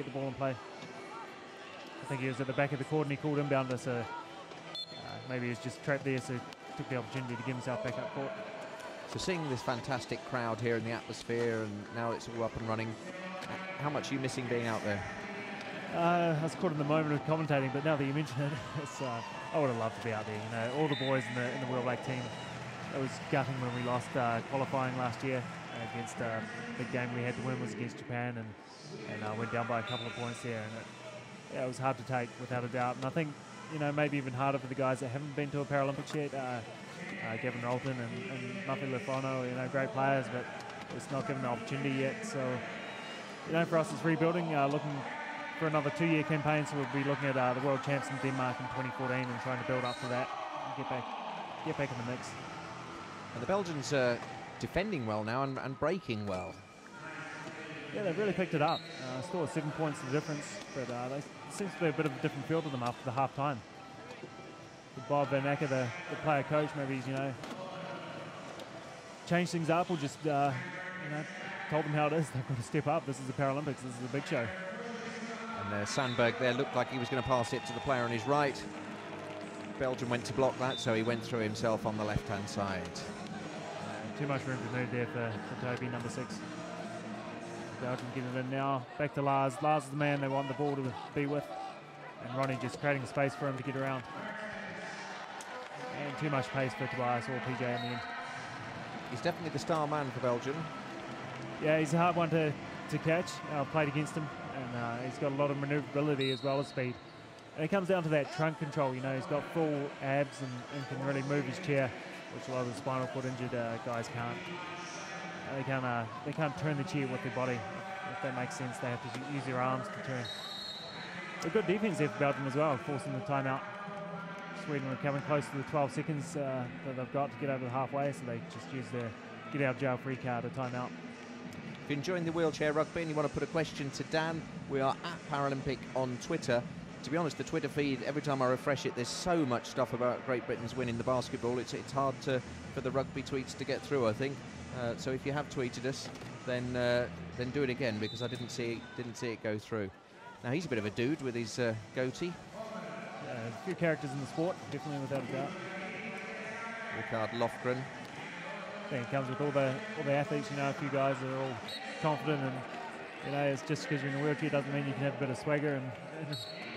the ball in play. I think he was at the back of the court and he called inbounder, so maybe he was just trapped there, so took the opportunity to get himself back up court. So seeing this fantastic crowd here in the atmosphere, and now it's all up and running, how much are you missing being out there? I was caught in the moment of commentating, but now that you mention it, I would have loved to be out there. You know, all the boys in the World Black team. It was gutting when we lost qualifying last year against the game we had to win was against Japan, and went down by a couple of points there, and it was hard to take without a doubt. And I think, you know, maybe even harder for the guys that haven't been to a Paralympics yet. Gavin Rolton and Muffy Lefano, you know, great players, but it's not given the opportunity yet. So, you know, for us it's rebuilding, looking for another 2-year campaign, so we'll be looking at the World Champs in Denmark in 2014 and trying to build up to that and get back in the mix. And the Belgians are defending well now and breaking well. Yeah, they've really picked it up. Still 7 points the difference, but there seems to be a bit of a different feel to them after the half time. With Bob Van Acker, the player coach, maybe he's, you know, changed things up or just, you know, told them how it is. They've got to step up. This is the Paralympics. This is a big show. And Sandberg there looked like he was going to pass it to the player on his right. Belgium went to block that, so he went through himself on the left-hand side. Too much room to move there for Toby, number 6. Belgium getting it in now. Back to Lars. Lars is the man they want the ball to be with. And Ronnie just creating space for him to get around. And too much pace for Tobias or PJ in the end. He's definitely the star man for Belgium. Yeah, he's a hard one to catch. Played against him. And he's got a lot of manoeuvrability as well as speed. And it comes down to that trunk control. You know, he's got full abs and can really move his chair, which a lot of the spinal cord injured guys can't. They can't turn the chair with their body, if that makes sense. They have to use their arms to turn. A good defense there for Belgium as well, forcing the timeout. Sweden were coming close to the 12 seconds that they've got to get over the halfway, so they just use their get out of jail free card, a timeout. If you're enjoying the wheelchair rugby and you want to put a question to Dan, we are at Paralympic on Twitter. To be honest, the Twitter feed, every time I refresh it, there's so much stuff about Great Britain's win in the basketball. It's hard for the rugby tweets to get through, I think. So if you have tweeted us, then do it again, because I didn't see it go through. Now he's a bit of a dude with his goatee. A few characters in the sport, definitely without a doubt. Ricard Lofgren. I think it comes with all the athletes. You know, a few guys that are all confident, and you know, it's just because you're in a wheelchair doesn't mean you can have a bit of swagger and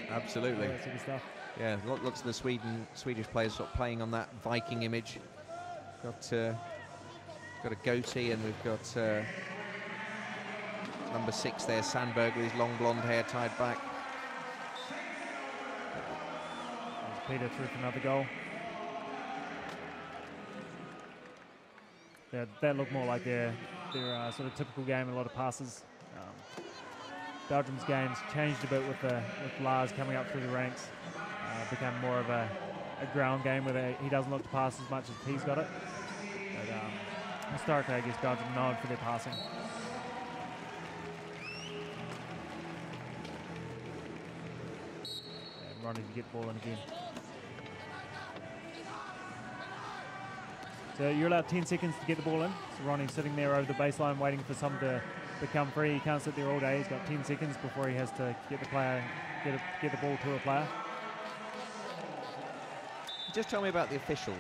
absolutely all that sort of stuff. Yeah, lots of the Swedish players sort of playing on that Viking image. Got a goatee, and we've got number 6 there, Sandberg, with his long blonde hair tied back. There's Peter through for another goal. That looked more like their sort of typical game, a lot of passes. Belgium's game's changed a bit with Lars coming up through the ranks. Become more of a ground game where he doesn't look to pass as much as he's got it. But historically, I guess Belgium known for their passing. And Ronnie to get the ball in again. So you're allowed 10 seconds to get the ball in. So Ronnie's sitting there over the baseline waiting for someone to become free. He can't sit there all day. He's got 10 seconds before he has to get the ball to a player. Just tell me about the officials.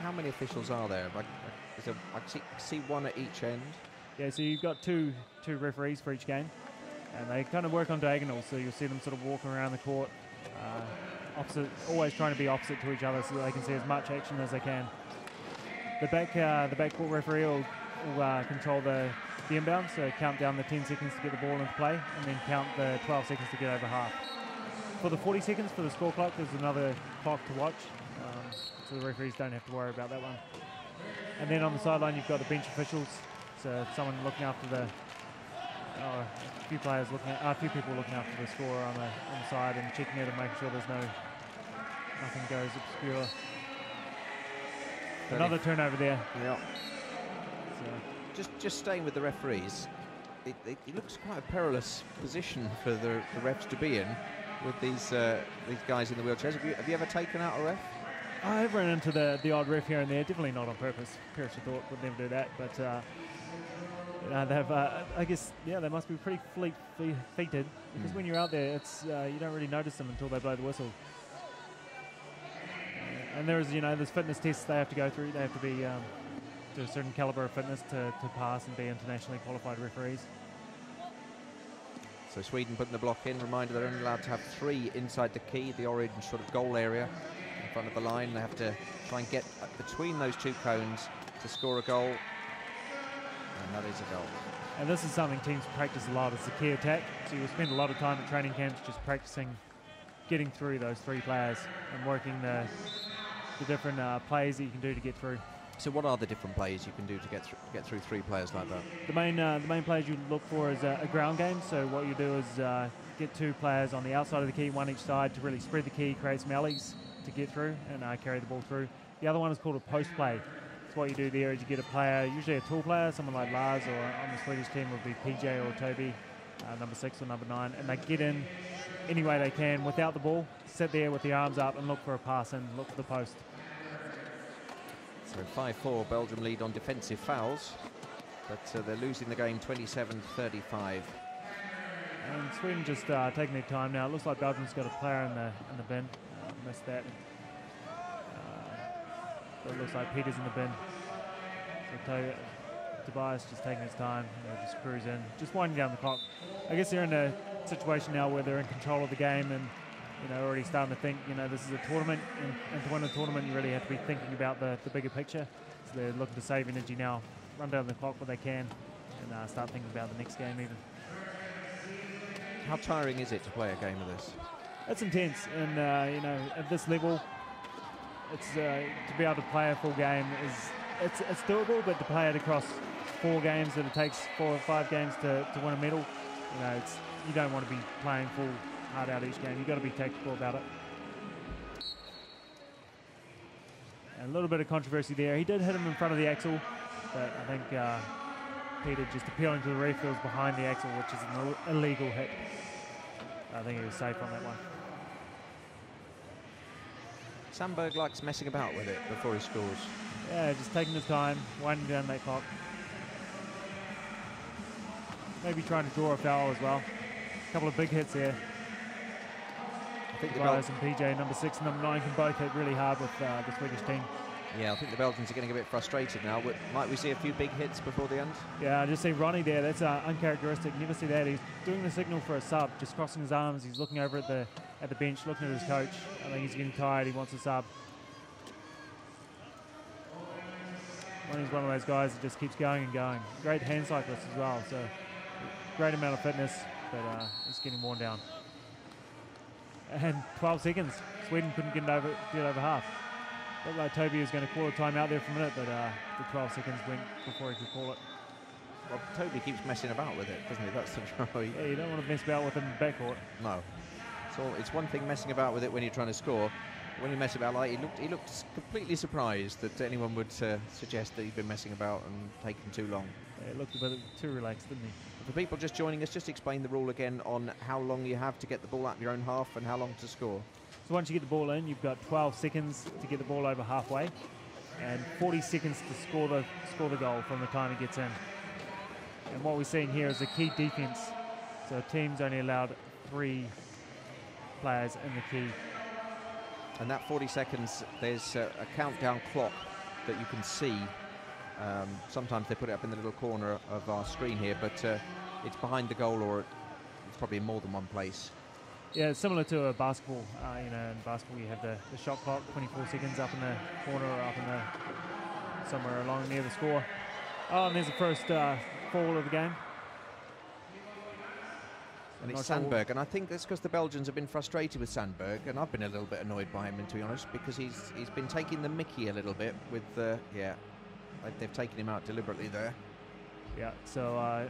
How many officials are there? I see one at each end. Yeah, so you've got two referees for each game, and they kind of work on diagonals. So you'll see them sort of walking around the court, always trying to be opposite to each other, so that they can see as much action as they can. The backcourt referee will control the inbound, so count down the 10 seconds to get the ball into play, and then count the 12 seconds to get over half. For the 40 seconds for the score clock, there's another clock to watch, so the referees don't have to worry about that one. And then on the sideline, you've got the bench officials, so someone looking after a few people looking after the score on the side and checking it and making sure there's nothing goes obscure. Another turnover there. Yeah. So Just staying with the referees, it looks quite a perilous position for the refs to be in with these guys in the wheelchairs. Have you ever taken out a ref? I've run into the odd ref here and there, definitely not on purpose. Parents thought would never do that, but you know, they've, I guess, yeah, they must be pretty fleet-feeted, because when you're out there, it's you don't really notice them until they blow the whistle. And there's, you know, there's fitness tests they have to go through. They have to be to a certain caliber of fitness to pass and be internationally qualified referees. So Sweden putting the block in. Reminder, they're only allowed to have 3 inside the key, the orange sort of goal area in front of the line. They have to try and get between those 2 cones to score a goal, and that is a goal. And this is something teams practice a lot, is the key attack. So you'll spend a lot of time at training camps just practicing getting through those 3 players and working the different plays that you can do to get through. So what are the different plays you can do to get through 3 players like that? The main plays you look for is a ground game. So what you do is get 2 players on the outside of the key, one each side, to really spread the key, create some alleys to get through and carry the ball through. The other one is called a post play. So what you do there is you get a player, usually a tall player, someone like Lars, or on the Swedish team would be PJ or Toby, number 6 or number 9, and they get in any way they can without the ball, sit there with the arms up and look for a pass and look for the post. So 5-4, Belgium lead on defensive fouls, but they're losing the game 27-35. And Sweden just taking their time now. It looks like Belgium's got a player in the bin. Missed that. But it looks like Peter's in the bin. So Tobias just taking his time, just cruise in, just winding down the clock. I guess they're in a situation now where they're in control of the game and already starting to think, this is a tournament, and to win a tournament you really have to be thinking about the bigger picture. So they're looking to save energy now, run down the clock where they can, and start thinking about the next game even. How tiring is it to play a game of this? It's intense, and at this level, it's to be able to play a full game it's doable, but to play it across 4 games that it takes 4 or 5 games to win a medal, you don't want to be playing full hard out each game. You've got to be tactical about it. And a little bit of controversy there. He did hit him in front of the axle, but I think Peter just appealing to the ref was behind the axle, which is an illegal hit. I think he was safe on that one. Sandberg likes messing about with it before he scores. Yeah, just taking his time, winding down that clock. Maybe trying to draw a foul as well. A couple of big hits there. I think Tobias and PJ, number 6 and number 9, can both hit really hard with the Swedish team. Yeah, I think the Belgians are getting a bit frustrated now. Might we see a few big hits before the end? Yeah, I just see Ronnie there. That's uncharacteristic. Never see that. He's doing the signal for a sub, just crossing his arms. He's looking over at the bench, looking at his coach. I think he's getting tired. He wants a sub. Ronnie's one of those guys that just keeps going and going. Great hand cyclist as well. So great amount of fitness, but he's getting worn down. And 12 seconds. Sweden couldn't get over half. Looked like Toby was going to call a timeout there for a minute, but the 12 seconds went before he could call it. Well, Toby keeps messing about with it, doesn't he? That's the trouble. Yeah, you don't want to mess about with him in backcourt. No. So it's one thing messing about with it when you're trying to score. When you mess about, like he looked completely surprised that anyone would suggest that he'd been messing about and taking too long. Yeah, it looked a bit too relaxed, didn't he? For people just joining us, just explain the rule again on how long you have to get the ball out of your own half and how long to score. So once you get the ball in, you've got 12 seconds to get the ball over halfway, and 40 seconds to score the goal from the time it gets in. And what we're seeing here is a key defense. So a team's only allowed 3 players in the key. And that 40 seconds, there's a countdown clock that you can see. Sometimes they put it up in the little corner of our screen here, but it's behind the goal, or it's probably in more than one place. Yeah, it's similar to a basketball. In basketball you have the shot clock, 24 seconds up in the corner or up in somewhere along near the score. Oh, and there's the first fall of the game. And it's Sandberg, and I think that's because the Belgians have been frustrated with Sandberg, and I've been a little bit annoyed by him, to be honest, because he's been taking the mickey a little bit with they've taken him out deliberately there. Yeah, so I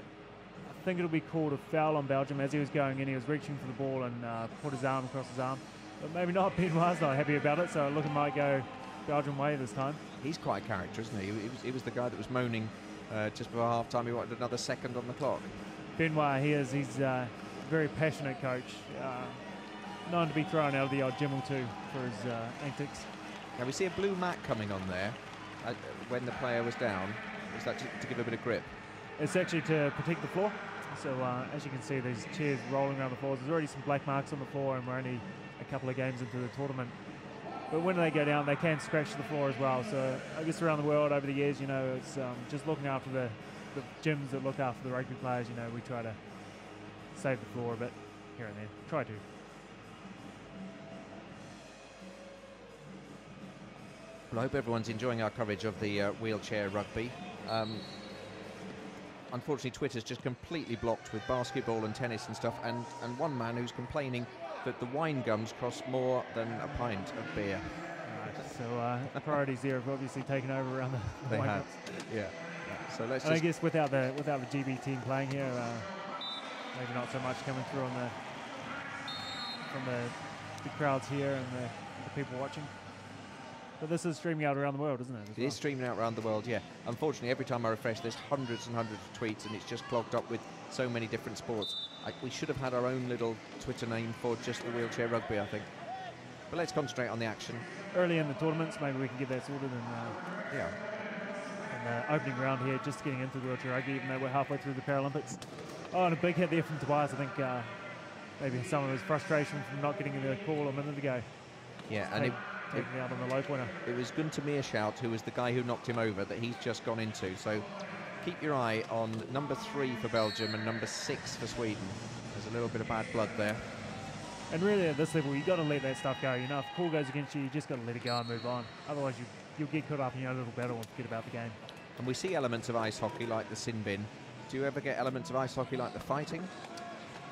think it'll be called a foul on Belgium. As he was going in, he was reaching for the ball and put his arm across his arm. But maybe not. Ben was not happy about it, so it might go Belgian way this time. He's quite a character, isn't he? He was the guy that was moaning just before half-time. He wanted another second on the clock. Benoit, he's a very passionate coach, known to be thrown out of the odd gym or two for his antics. Now we see a blue mat coming on there when the player was down. Was that to give a bit of grip? It's actually to protect the floor. So as you can see, there's chairs rolling around the floor. There's already some black marks on the floor, and we're only a couple of games into the tournament. But when they go down, they can scratch the floor as well. So I guess around the world over the years, you know, it's just looking after the gyms that look after the rugby players. You know, we try to save the floor a bit here and there. Try to. Well, I hope everyone's enjoying our coverage of the wheelchair rugby. Unfortunately, Twitter's just completely blocked with basketball and tennis and stuff, and one man who's complaining that the wine gums cost more than a pint of beer. So the priorities there have obviously taken over around the wine gums. Yeah. So let's. And I guess without the GB team playing here, maybe not so much coming through on from the crowds here and the people watching. But this is streaming out around the world, isn't it? It is streaming out around the world, yeah. Unfortunately, every time I refresh, there's hundreds and hundreds of tweets, and it's just clogged up with so many different sports. We should have had our own little Twitter name for just the wheelchair rugby, I think. But let's concentrate on the action. Early in the tournaments, maybe we can get that sorted. Yeah. And the opening round here, just getting into the wheelchair rugby, even though we're halfway through the Paralympics. Oh, and a big hit there from Tobias. I think maybe some of his frustration from not getting the call a minute ago. Yeah, and taking out on the low pointer. It was Gunther Meerschout, who was the guy who knocked him over, that he's just gone into. So keep your eye on number 3 for Belgium and number 6 for Sweden. There's a little bit of bad blood there. And really at this level, you've got to let that stuff go. You know, if a call goes against you, you just got to let it go and move on. Otherwise, you'll get caught up in your little battle and forget about the game. And we see elements of ice hockey like the sin bin. Do you ever get elements of ice hockey like the fighting?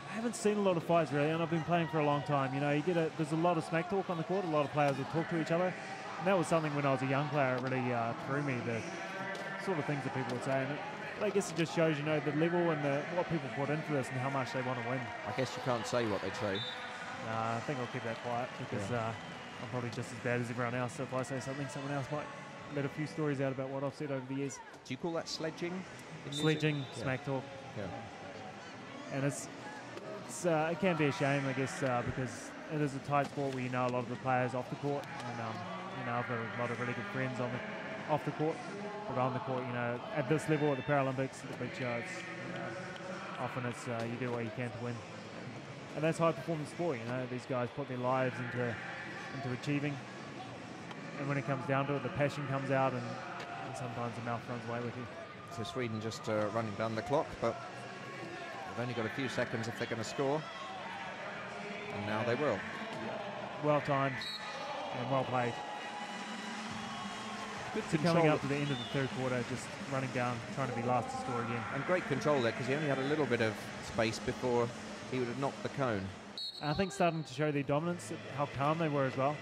I haven't seen a lot of fights really, and I've been playing for a long time. You know, there's a lot of smack talk on the court. A lot of players will talk to each other, and that was something when I was a young player. It really threw me, the sort of things that people would say. And I guess it just shows, you know, the level and what people put into this and how much they want to win. I guess you can't say what they'd say. I think I'll keep that quiet because I'm probably just as bad as everyone else. So if I say something, someone else might let a few stories out about what I've said over the years. Do you call that sledging? Sledging, smack talk. Yeah. And it can be a shame, I guess, because it is a tight sport where you know a lot of the players off the court, and you know, I've got a lot of really good friends off the court, but on the court, you know, at this level at the Paralympics, the big show, often it's you do what you can to win, and that's high performance sport. You know, these guys put their lives into achieving, and when it comes down to it, the passion comes out, and sometimes the mouth runs away with you. So Sweden just running down the clock, but they've only got a few seconds if they're going to score, and now they will. Well timed and well played. Good coming up to the end of the third quarter, just running down, trying to be last to score again. And great control there, because he only had a little bit of space before he would have knocked the cone. And I think starting to show their dominance, how calm they were as well.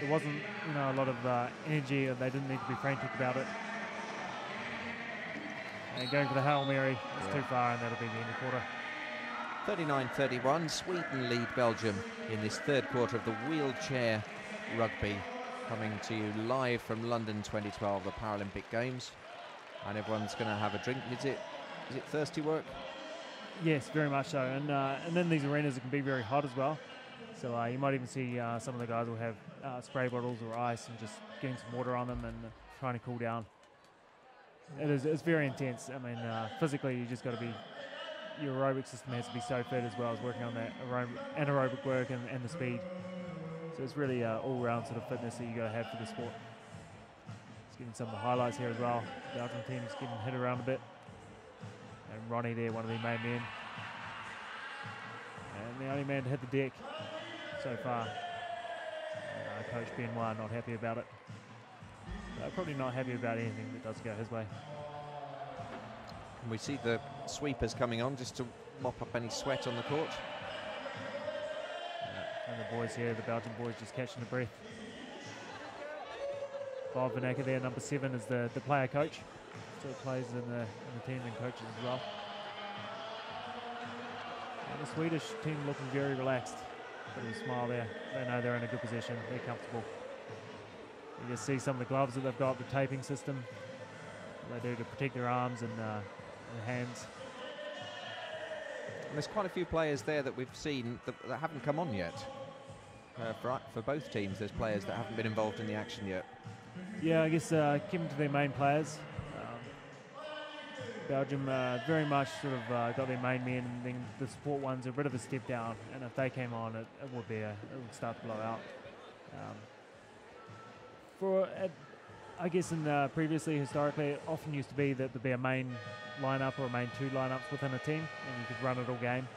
There wasn't, you know, a lot of energy, and they didn't need to be frantic about it. And going for the Hail Mary is too far, and that'll be the end of quarter. 39-31, Sweden lead Belgium in this third quarter of the wheelchair rugby, coming to you live from London 2012, the Paralympic Games. And everyone's going to have a drink. Is it thirsty work? Yes, very much so. And in these arenas, it can be very hot as well. So you might even see some of the guys will have spray bottles or ice and just getting some water on them and trying to cool down. It's very intense. I mean, physically, you just got to be, your aerobic system has to be so fit as well as working on that anaerobic work and the speed. So it's really all-round sort of fitness that you got to have for the sport. Just getting some of the highlights here as well. The Belgian team's getting hit around a bit. And Ronnie there, one of the main men. And the only man to hit the deck so far. Coach Benoit not happy about it. Probably not happy about anything that does go his way. And we see the sweepers coming on just to mop up any sweat on the court. And the boys here, the Belgian boys, just catching the breath. Bob Van Acker there, number 7, is the player coach. So he plays in the team and coaches as well. And the Swedish team looking very relaxed. Bit of a smile there. They know they're in a good position. They're comfortable. You just see some of the gloves that they've got, the taping system they do to protect their arms and their hands. And there's quite a few players there that we've seen that haven't come on yet. For both teams, there's players that haven't been involved in the action yet. Yeah, I guess given to their main players, Belgium very much sort of got their main men, and then the support ones are a bit of a step down. And if they came on, it would start to blow out. I guess previously, historically, it often used to be that there'd be a main lineup or a main two lineups within a team, and you could run it all game.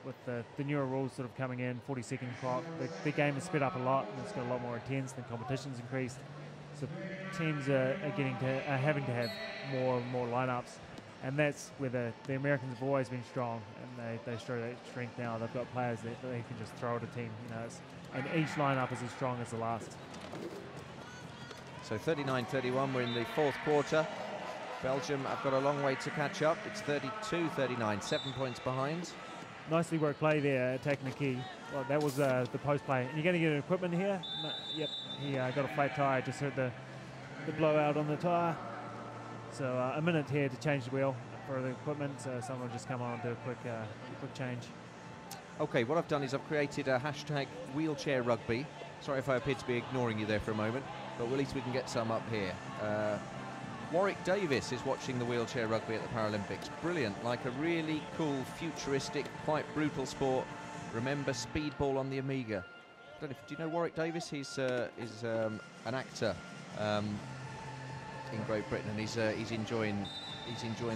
With the newer rules sort of coming in, 40-second clock, the game is sped up a lot, and it's got a lot more intense. The competition's increased, so teams are having to have more and more lineups, and that's where the Americans have always been strong, and they show that strength now. They've got players that they can just throw at a team, and each lineup is as strong as the last. So 39-31, we're in the fourth quarter. Belgium have got a long way to catch up. It's 32-39, 7 points behind. Nicely worked play there, attacking the key. Well, that was the post play. And you're going to get an equipment here? No, yep, he got a flat tyre, just heard the blowout on the tyre. So a minute here to change the wheel for the equipment. So someone will just come on and do a quick change. Okay, what I've done is I've created a hashtag wheelchair rugby. Sorry if I appear to be ignoring you there for a moment, but at least we can get some up here. Warwick Davis is watching the wheelchair rugby at the Paralympics. Brilliant, like a really cool, futuristic, quite brutal sport. Remember Speedball on the Amiga. Do you know Warwick Davis? He's an actor in Great Britain, and he's enjoying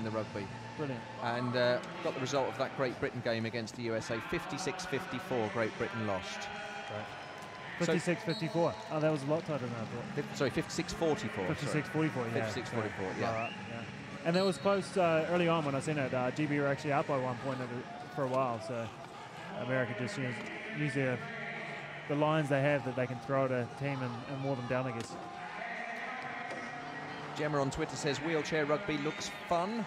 the rugby. Brilliant. And got the result of that Great Britain game against the USA, 56-54. Great Britain lost. Right. 56-54. Oh, that was a lot tighter than I thought. Sorry, 56-44. 56-44, yeah. 56-44, yeah. And that was close early on when I seen it. GB were actually out by 1 point for a while, so America just use the lines they have that they can throw at a team and wore them down, I guess. Gemma on Twitter says wheelchair rugby looks fun.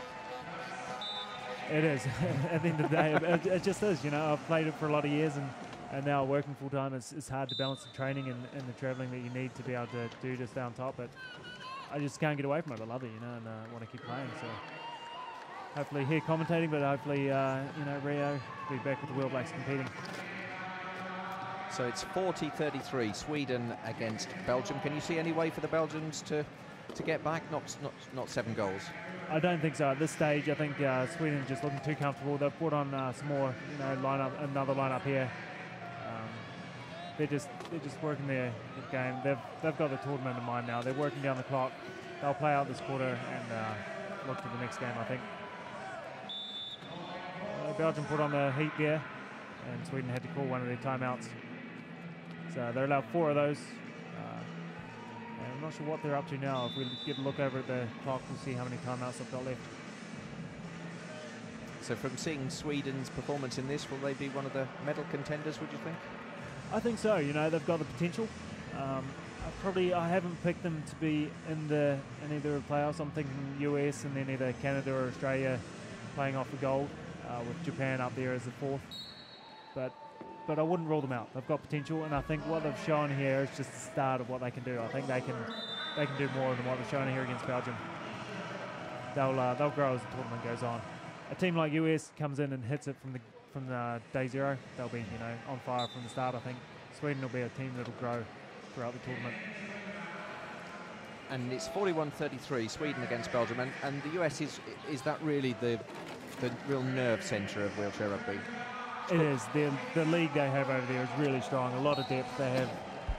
It is. At the end of the day, it just is. I've played it for a lot of years, and now working full time, it's hard to balance the training and the travelling that you need to be able to do just down top. But I just can't get away from it. I love it, and want to keep playing. So hopefully here commentating, but hopefully Rio will be back with the Wheel Blacks competing. So it's 40-33, Sweden against Belgium. Can you see any way for the Belgians to get back? Not 7 goals. I don't think so at this stage. I think Sweden are just looking too comfortable. They've put on some more, another lineup here. They're just working their game. They've got the tournament in mind now. They're working down the clock. They'll play out this quarter and look to the next game, I think. Belgium put on the heat there, and Sweden had to call one of their timeouts. So they're allowed 4 of those. And I'm not sure what they're up to now. If we get a look over at the clock, we'll see how many timeouts they've got left. So from seeing Sweden's performance in this, will they be one of the medal contenders, would you think? I think so. They've got the potential. I haven't picked them to be in either of the playoffs. I'm thinking US and then either Canada or Australia playing off the gold, with Japan up there as the 4th. But I wouldn't rule them out. They've got potential, and I think what they've shown here is just the start of what they can do. I think they can do more than what they've shown here against Belgium. They'll grow as the tournament goes on. A team like US comes in and hits it from the day zero. They'll be on fire from the start. I think Sweden will be a team that'll grow throughout the tournament. And it's 41-33, Sweden against Belgium, and the US is that really the real nerve centre of wheelchair rugby? It is. The league they have over there is really strong. A lot of depth. They have,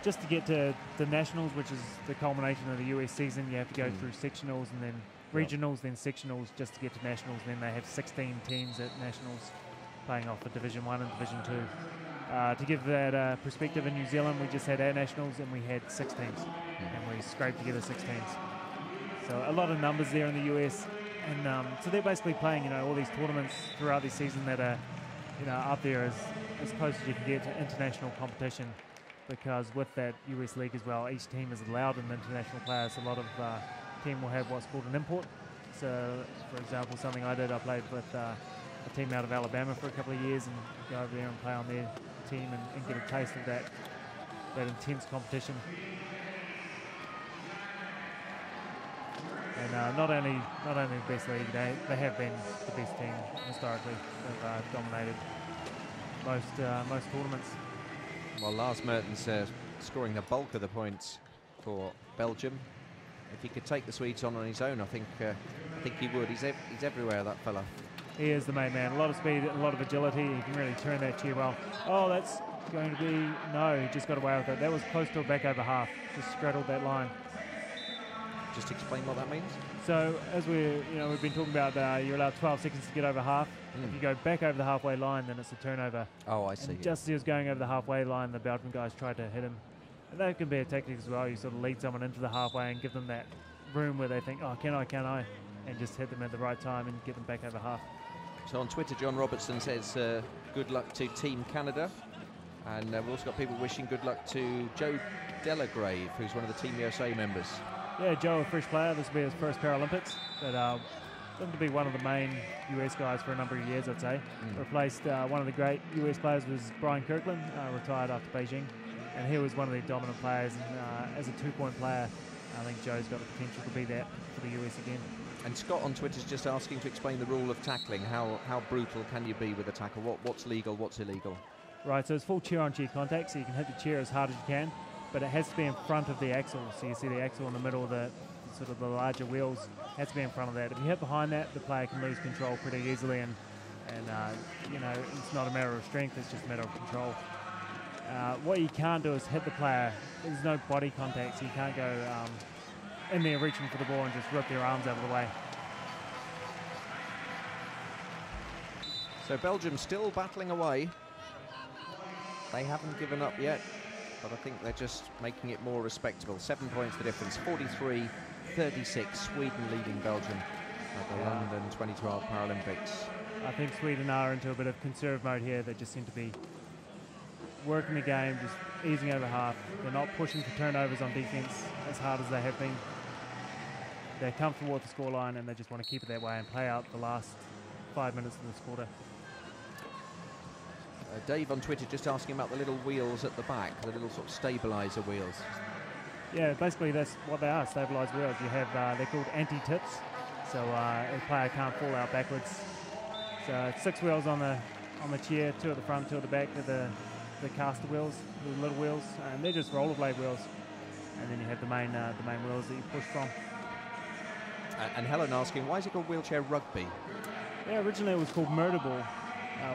just to get to the nationals, which is the culmination of the US season, you have to go through sectionals and then regionals, then sectionals, just to get to nationals. Then they have 16 teams at nationals playing off for Division 1 and Division 2. To give that perspective, in New Zealand we just had our nationals and we had 6 teams, and we scraped together 6 teams. So a lot of numbers there in the US, and so they're basically playing all these tournaments throughout the season that are up there as close as you can get to international competition, because with that US league as well, each team is allowed an international player. So a lot of team will have what's called an import. So for example, something I did, I played with a team out of Alabama for a couple of years and go over there and play on their team and get a taste of that intense competition. not only the best league, they have been the best team historically. They've dominated most tournaments. Well, Lars Mertens scoring the bulk of the points for Belgium. If he could take the Swedes on his own, I think he would. He's everywhere, that fella. He is the main man. A lot of speed, a lot of agility. He can really turn that chair well. Oh, that's going to be... No, he just got away with it. That was close to a back over half. Just straddled that line. Just explain what that means. So, as we've been talking about, you're allowed 12 seconds to get over half. If you go back over the halfway line, then it's a turnover. Oh, I see. And just as he was going over the halfway line, the Belgian guys tried to hit him. And that can be a tactic as well. You sort of lead someone into the halfway and give them that room where they think, oh, can I? And just hit them at the right time and get them back over half. So on Twitter, John Robertson says good luck to Team Canada. And we've also got people wishing good luck to Joe Delagrave, who's one of the Team USA members. Yeah, Joe, a fresh player. This will be his first Paralympics. But looking to be one of the main US guys for a number of years, I'd say. Replaced one of the great US players was Brian Kirkland, retired after Beijing. And he was one of the dominant players. And as a two-point player, I think Joe's got the potential to be that for the US again. And Scott on Twitter is just asking to explain the rule of tackling. How brutal can you be with a tackle? What's legal, what's illegal? Right, so it's full chair-on-chair contact, so you can hit the chair as hard as you can, but it has to be in front of the axle. So you see the axle in the middle of the sort of the larger wheels, has to be in front of that. If you hit behind that, the player can lose control pretty easily, and it's not a matter of strength, it's just a matter of control. What you can't do is hit the player. There's no body contact, so you can't go in there reaching for the ball and just rip their arms out of the way. So Belgium still battling away. They haven't given up yet, but I think they're just making it more respectable. 7 points the difference, 43-36, Sweden leading Belgium at the London 2012 Paralympics. I think Sweden are into a bit of conserve mode here. They just seem to be working the game, just easing over half. They're not pushing for turnovers on defence as hard as they have been. They're comfortable with the scoreline and they just want to keep it that way and play out the last 5 minutes of this quarter. Dave on Twitter just asking about the little wheels at the back, the little sort of stabiliser wheels. Yeah, basically that's what they are, stabilised wheels. You have, they're called anti-tips, so a player can't fall out backwards. So 6 wheels on the chair, 2 at the front, 2 at the back, the caster wheels, the little wheels, and they're just rollerblade wheels. And then you have the main wheels that you push from. And Helen asking, why is it called wheelchair rugby? Yeah, originally it was called murder ball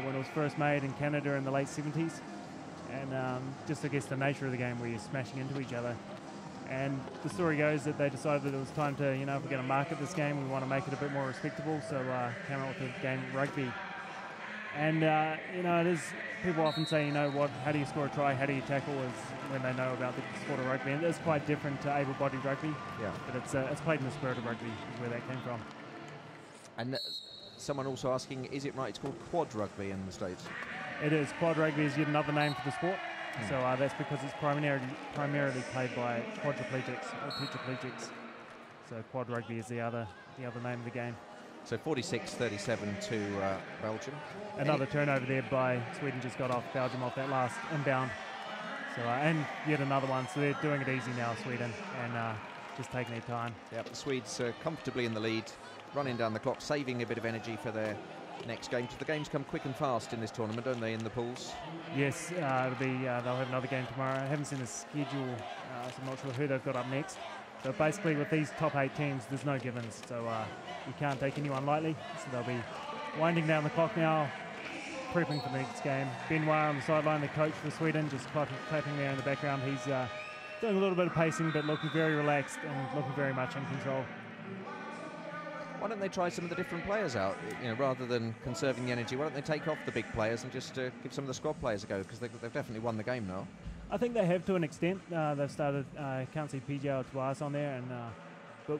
when it was first made in Canada in the late 70s. And just I guess the nature of the game where you're smashing into each other. And the story goes that they decided that it was time to, if we're going to market this game, we want to make it a bit more respectable, so came up with the game rugby. And, it is, people often say, how do you score a try, how do you tackle, is when they know about the sport of rugby. And it's quite different to able-bodied rugby, yeah. But it's played in the spirit of rugby, is where that came from. And someone also asking, is it right, it's called quad rugby in the States? It is. Quad rugby is yet another name for the sport. So that's because it's primarily played by quadriplegics or tetraplegics. So quad rugby is the other name of the game. So 46-37 to Belgium. Another turnover there by Sweden, just got off Belgium off that last inbound. So and yet another one. So they're doing it easy now, Sweden, and just taking their time. Yeah, the Swedes comfortably in the lead, running down the clock, saving a bit of energy for their next game. So the games come quick and fast in this tournament, don't they, in the pools? Yes, it'll be. They'll have another game tomorrow. I haven't seen the schedule, so I'm not sure who they've got up next. But basically, with these top 8 teams, there's no givens, so you can't take anyone lightly. So they'll be winding down the clock now, prepping for the next game. Benoit on the sideline, the coach for Sweden, just clapping there in the background. He's doing a little bit of pacing, but looking very relaxed and looking very much in control. Why don't they try some of the different players out, rather than conserving the energy? Why don't they take off the big players and just give some of the squad players a go? Because they've definitely won the game now. I think they have to an extent. They've started, can't see PJ or Tobias on there, but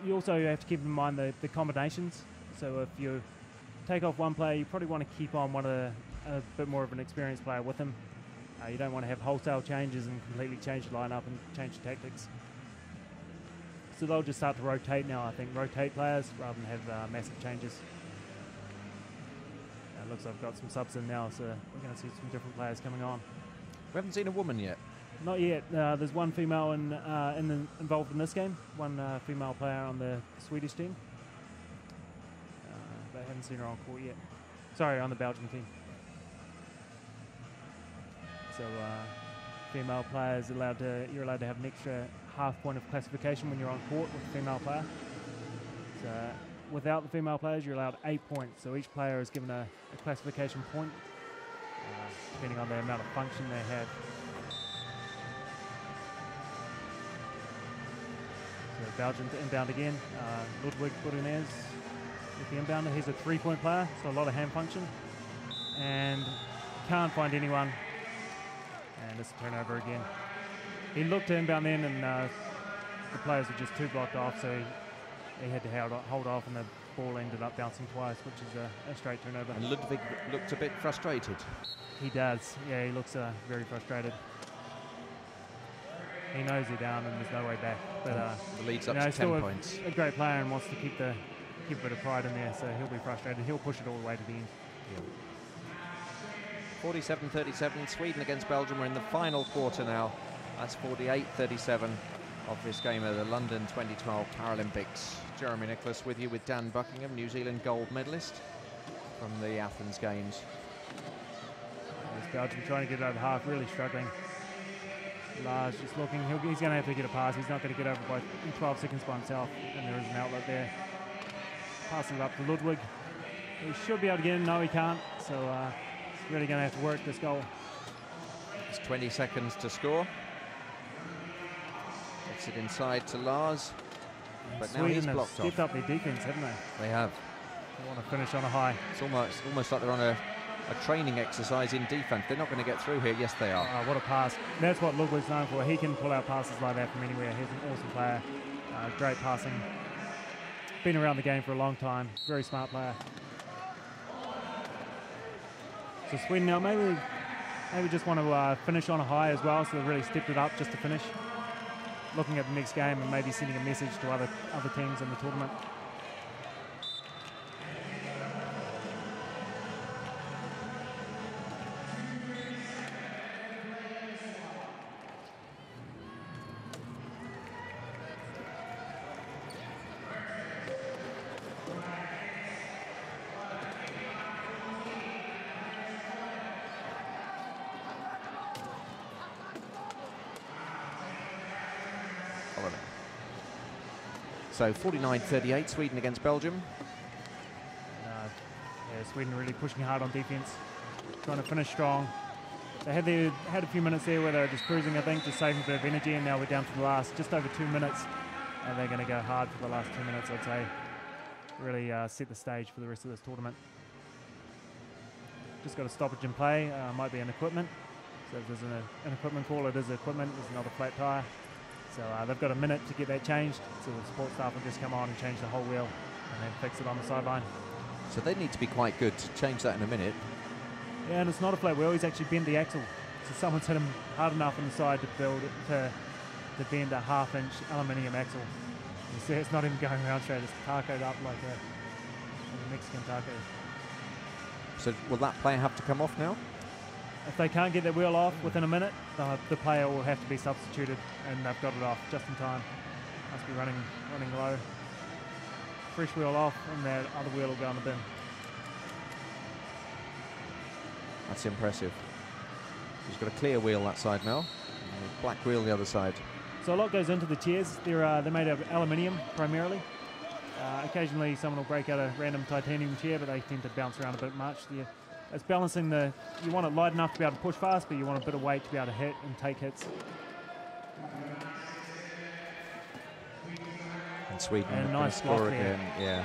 you also have to keep in mind the combinations. So if you take off one player, you probably want to keep on a bit more of an experienced player with him. You don't want to have wholesale changes and completely change the lineup and change the tactics. So they'll just start to rotate now, I think. Rotate players rather than have massive changes. It looks like I've got some subs in now, so we're going to see some different players coming on. We haven't seen a woman yet. Not yet. There's one female involved in this game, one female player on the Swedish team. They haven't seen her on court yet. Sorry, on the Belgian team. So female players you're allowed to have an extra half point of classification when you're on court with a female player. So without the female players, you're allowed 8 points. So each player is given a classification point, depending on the amount of function they have. So Belgium to inbound again. Ludwig co-ordinates with the inbounder. He's a 3-point player, so a lot of hand function. And can't find anyone. And it's a turnover again. He looked to inbound then, and the players were just too blocked off, so he had to hold off, and the ball ended up bouncing twice, which is a straight turnover. And Ludwig looked a bit frustrated. He does. Yeah, he looks very frustrated. He knows he's down and there's no way back. But the lead's up to 10 points. A great player and wants to keep a bit of pride in there, so he'll be frustrated. He'll push it all the way to the end. Yeah. 47-37, Sweden against Belgium. We're in the final quarter now. That's 48-37 of this game of the London 2012 Paralympics. Jeremy Nicholas with you with Dan Buckingham, New Zealand gold medalist from the Athens Games. There's Belgium trying to get it over half, really struggling. Lars just looking, he's going to have to get a pass. He's not going to get over in 12 seconds by himself, and there is an outlet there. Passing it up to Ludwig. He should be able to get in. No, he can't. So he's really going to have to work this goal. It's 20 seconds to score. Gets it inside to Lars. But now he's blocked off. Stepped up their defense, haven't they? They have. They want to finish on a high. It's almost like they're on a training exercise in defense. They're not going to get through here. Yes, they are. Oh, what a pass. And that's what Ludwig's known for. He can pull out passes like that from anywhere. He's an awesome player. Great passing. Been around the game for a long time. Very smart player. So Sweden now maybe just want to finish on a high as well, so they really stepped it up just to finish. Looking at the next game and maybe sending a message to other teams in the tournament. So 49-38, Sweden against Belgium. Yeah, Sweden really pushing hard on defense, trying to finish strong. They had a few minutes there where they were just cruising, I think, just saving a bit of energy, and now we're down to the last just over 2 minutes, and they're going to go hard for the last 2 minutes, I'd say. Really set the stage for the rest of this tournament. Just got a stoppage in play, might be an equipment. So if there's an equipment call, it is equipment. There's another flat tyre. So they've got a minute to get that changed. So the support staff will just come on and change the whole wheel and then fix it on the sideline. So they need to be quite good to change that in a minute. Yeah, and it's not a flat wheel. He's actually bent the axle. So someone's hit him hard enough on the side to to bend a half-inch aluminium axle. You see, it's not even going around straight. It's tacoed up like a Mexican taco. So will that player have to come off now? If they can't get their wheel off within a minute, the player will have to be substituted, and they've got it off just in time. Must be running low. Fresh wheel off, and that other wheel will go in the bin. That's impressive. He's got a clear wheel that side now, and a black wheel the other side. So a lot goes into the chairs. They're made of aluminium primarily. Occasionally someone will break out a random titanium chair, but they tend to bounce around a bit much. It's balancing you want it light enough to be able to push fast, but you want a bit of weight to be able to hit and take hits. And Sweden and are nice going to score block again. there. Yeah.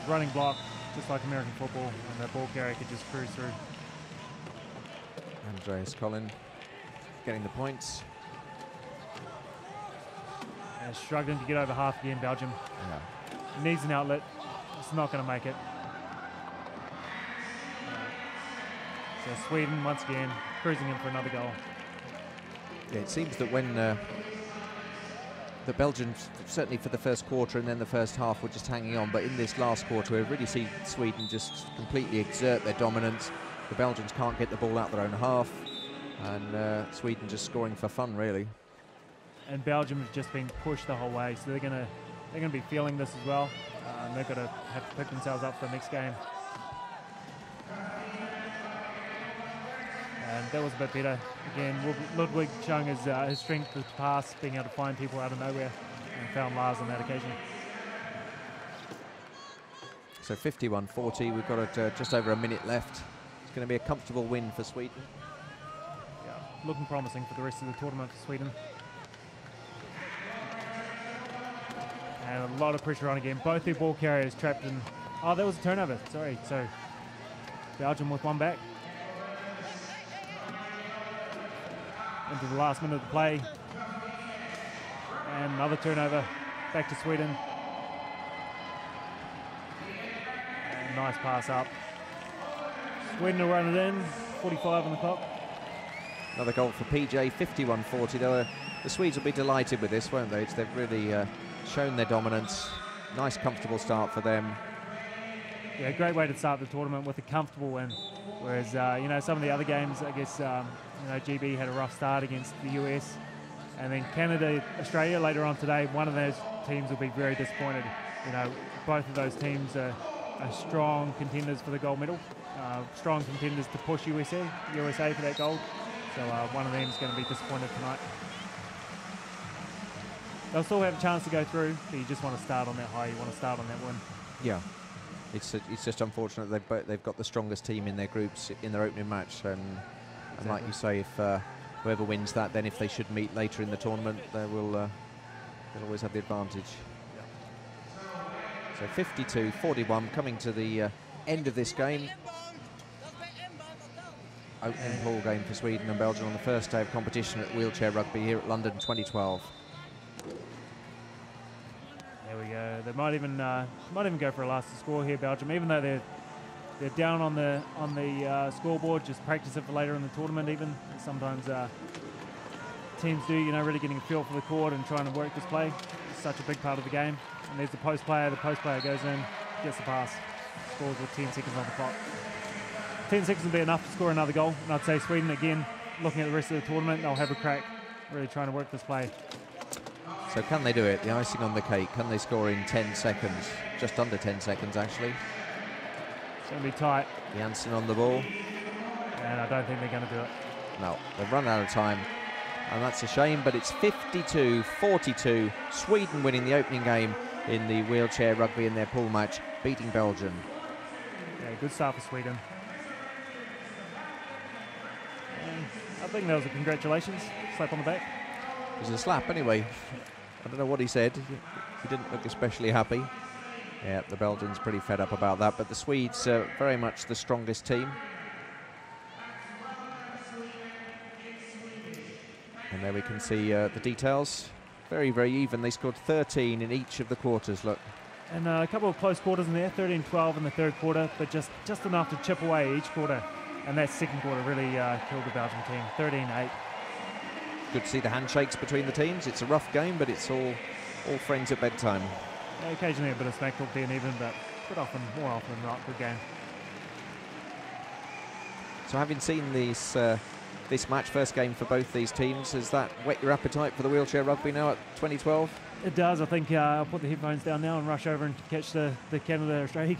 Running block, just like American football, and the ball carrier could just cruise through. Andreas Collin getting the points. And struggling to get over half again, Belgium. Yeah. Needs an outlet. It's not going to make it. So Sweden, once again, cruising in for another goal. Yeah, it seems that when the Belgians, certainly for the first quarter and then the first half, were just hanging on, but in this last quarter, we really see Sweden just completely exert their dominance. The Belgians can't get the ball out their own half. And Sweden just scoring for fun, really. And Belgium has just been pushed the whole way, so they're gonna be feeling this as well. And they've got to have to pick themselves up for the next game. And that was a bit better. Again, Ludwig showing his strength to pass, being able to find people out of nowhere, and found Lars on that occasion. So 51-40, we've got just over a minute left. It's going to be a comfortable win for Sweden. Yeah, looking promising for the rest of the tournament for Sweden. And a lot of pressure on again. Both their ball carriers trapped in. Oh, that was a turnover. Sorry. So Belgium with one back. Into the last minute of the play. And another turnover. Back to Sweden. And nice pass up. Sweden will run it in. 45 on the clock. Another goal for PJ, 51-40. The Swedes will be delighted with this, won't they? They've really shown their dominance. Nice, comfortable start for them. Yeah, great way to start the tournament with a comfortable win. Whereas, you know, some of the other games, I guess, you know, GB had a rough start against the US. And then Canada, Australia later on today, one of those teams will be very disappointed. You know, both of those teams are strong contenders for the gold medal. Strong contenders to push USA for that gold. So one of them is going to be disappointed tonight. They'll still have a chance to go through, but you just want to start on that high. You want to start on that win. Yeah, it's just unfortunate they've got the strongest team in their groups in their opening match, and like you say, if whoever wins that, then if they should meet later in the tournament, they'll always have the advantage. So 52-41, coming to the end of this game. Opening ball game for Sweden and Belgium on the first day of competition at wheelchair rugby here at London 2012. There we go. They might even go for a last score here, Belgium, even though they're down on the scoreboard. Just practice it for later in the tournament. Even sometimes teams do, you know, really getting a feel for the court and trying to work this play. It's such a big part of the game. And there's the post player. The post player goes in, gets the pass, scores with 10 seconds on the clock. 10 seconds will be enough to score another goal. And I'd say Sweden, again, looking at the rest of the tournament, they'll have a crack, really trying to work this play. So can they do it? The icing on the cake. Can they score in 10 seconds? Just under 10 seconds, actually. It's going to be tight. Janssen on the ball. And I don't think they're going to do it. No, they've run out of time. And that's a shame, but it's 52-42. Sweden winning the opening game in the wheelchair rugby in their pool match, beating Belgium. Yeah, good start for Sweden. And I think that was a congratulations. Slap on the back. It was a slap anyway. I don't know what he said. He didn't look especially happy. Yeah, the Belgians pretty fed up about that, but the Swedes very much the strongest team. And there we can see the details. Very, very even. They scored 13 in each of the quarters, look. And a couple of close quarters in there, 13-12 in the third quarter, but just enough to chip away each quarter. And that second quarter really killed the Belgian team, 13-8. Good to see the handshakes between the teams. It's a rough game, but it's all friends at bedtime. Yeah, occasionally a bit of smack talk being even, but more often than not, good game. So having seen this match, first game for both these teams, has that whet your appetite for the wheelchair rugby now at 2012? It does. I think I'll put the headphones down now and rush over and catch the Canada-Australia game.